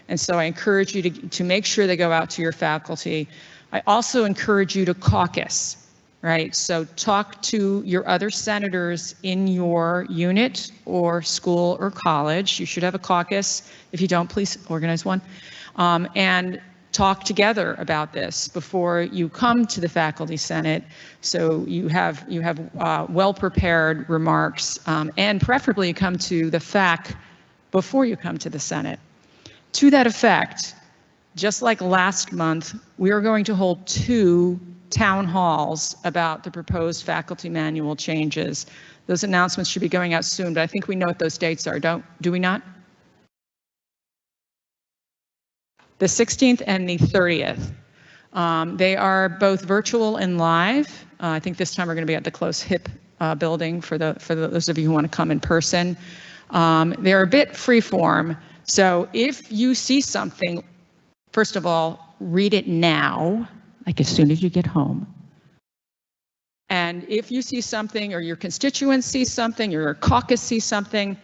And so I encourage you to make sure they go out to your faculty. I also encourage you to caucus, right? So talk to your other senators in your unit or school or college. You should have a caucus. If you don't, please organize one. And talk together about this before you come to the Faculty Senate, so you have well-prepared remarks, and preferably you come to the FAC before you come to the Senate. To that effect, just like last month, we are going to hold 2 town halls about the proposed faculty manual changes. Those announcements should be going out soon, but I think we know what those dates are, do we not? The 16th and the 30th. They are both virtual and live. I think this time we're going to be at the Close Hip building for those of you who want to come in person. They're a bit freeform, so if you see something, first of all, read it now, like as soon as you get home. And if you see something, or your constituents see something, or your caucus sees something,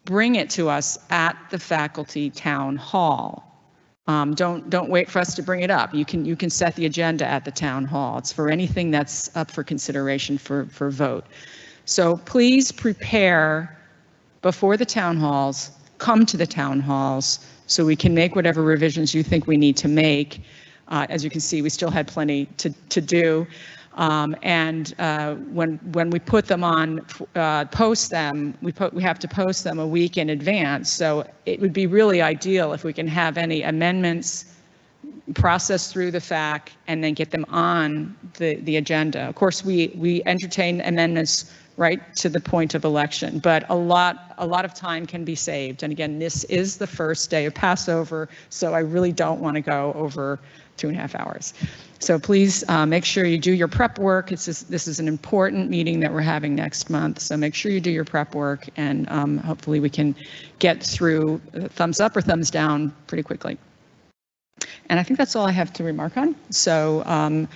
bring it to us at the faculty town hall. Don't wait for us to bring it up. You can set the agenda at the town hall. It's for anything that's up for consideration for vote. So please prepare before the town halls come to the town halls so we can make whatever revisions you think we need to make. As you can see, we still had plenty to do. When we put them on, post them, we have to post them a week in advance. So it would be really ideal if we can have any amendments processed through the FAC and then get them on the agenda. Of course, we entertain amendments right to the point of election, but a lot of time can be saved. And again, this is the first day of Passover, so I really don't want to go over 2.5 hours. So please make sure you do your prep work. This is an important meeting that we're having next month, so make sure you do your prep work, and hopefully we can get through thumbs up or thumbs down pretty quickly. And I think that's all I have to remark on. So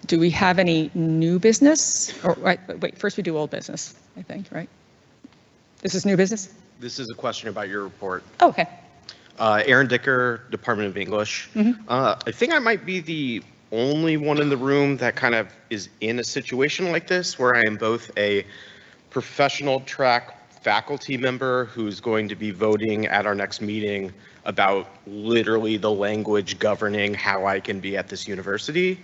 do we have any new business? Or wait, first we do old business, I think, right? This is new business? This is a question about your report. Oh, okay. Aaron Dicker, Department of English. I think I might be the only one in the room that kind of is in a situation like this, where I am both a professional track faculty member who's going to be voting at our next meeting about literally the language governing how I can be at this university,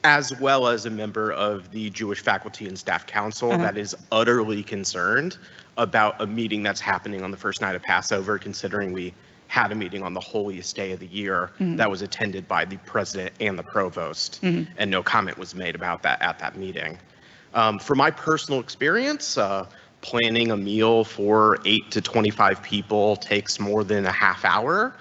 as well as a member of the Jewish Faculty and Staff Council that is utterly concerned about a meeting that's happening on the first night of Passover, considering we had a meeting on the holiest day of the year that was attended by the president and the provost, and no comment was made about that at that meeting. For my personal experience, planning a meal for 8 to 25 people takes more than a half hour.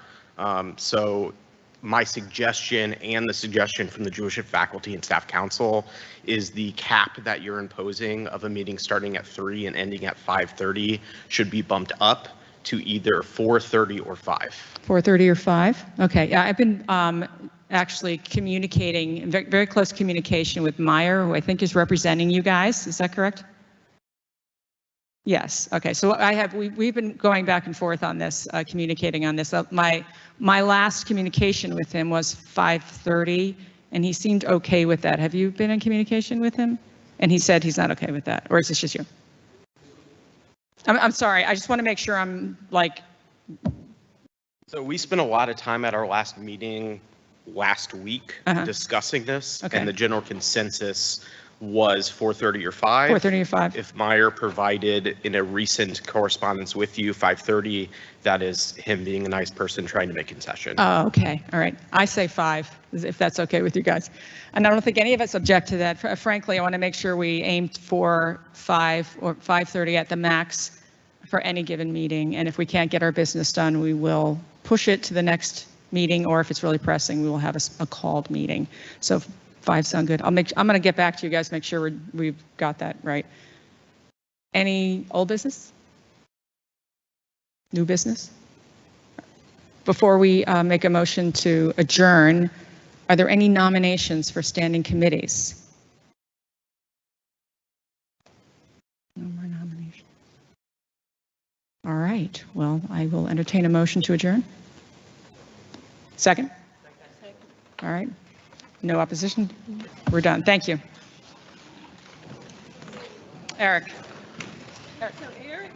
So my suggestion, and the suggestion from the Jewish Faculty and Staff Council, is the cap that you're imposing of a meeting starting at 3 and ending at 5:30 should be bumped up to either 4:30 or 5. 4:30 or 5? Okay, yeah, I've been actually communicating, very close communication with Meyer, who I think is representing you guys. Is that correct? Yes. Okay. So we've been going back and forth on this, communicating on this. My last communication with him was 5:30, and he seemed okay with that. Have you been in communication with him? And he said he's not okay with that, or is this just you? I'm sorry. I just want to make sure I'm like. So we spent a lot of time at our last meeting last week discussing this, and the general consensus was 4:30 or 5. 4:30 or 5. If Meyer provided in a recent correspondence with you 5:30, that is him being a nice person trying to make concession. Oh, okay. All right. I say 5, if that's okay with you guys. And I don't think any of us object to that. Frankly, I want to make sure we aim for 5 or 5:30 at the max for any given meeting. And if we can't get our business done, we will push it to the next meeting, or if it's really pressing, we will have a called meeting. So 5 sound good. I'm going to get back to you guys, make sure we've got that right. Any old business? New business? Before we make a motion to adjourn, are there any nominations for standing committees? No more nominations. All right. Well, I will entertain a motion to adjourn. Second? All right. No opposition? We're done. Thank you. Eric. So Eric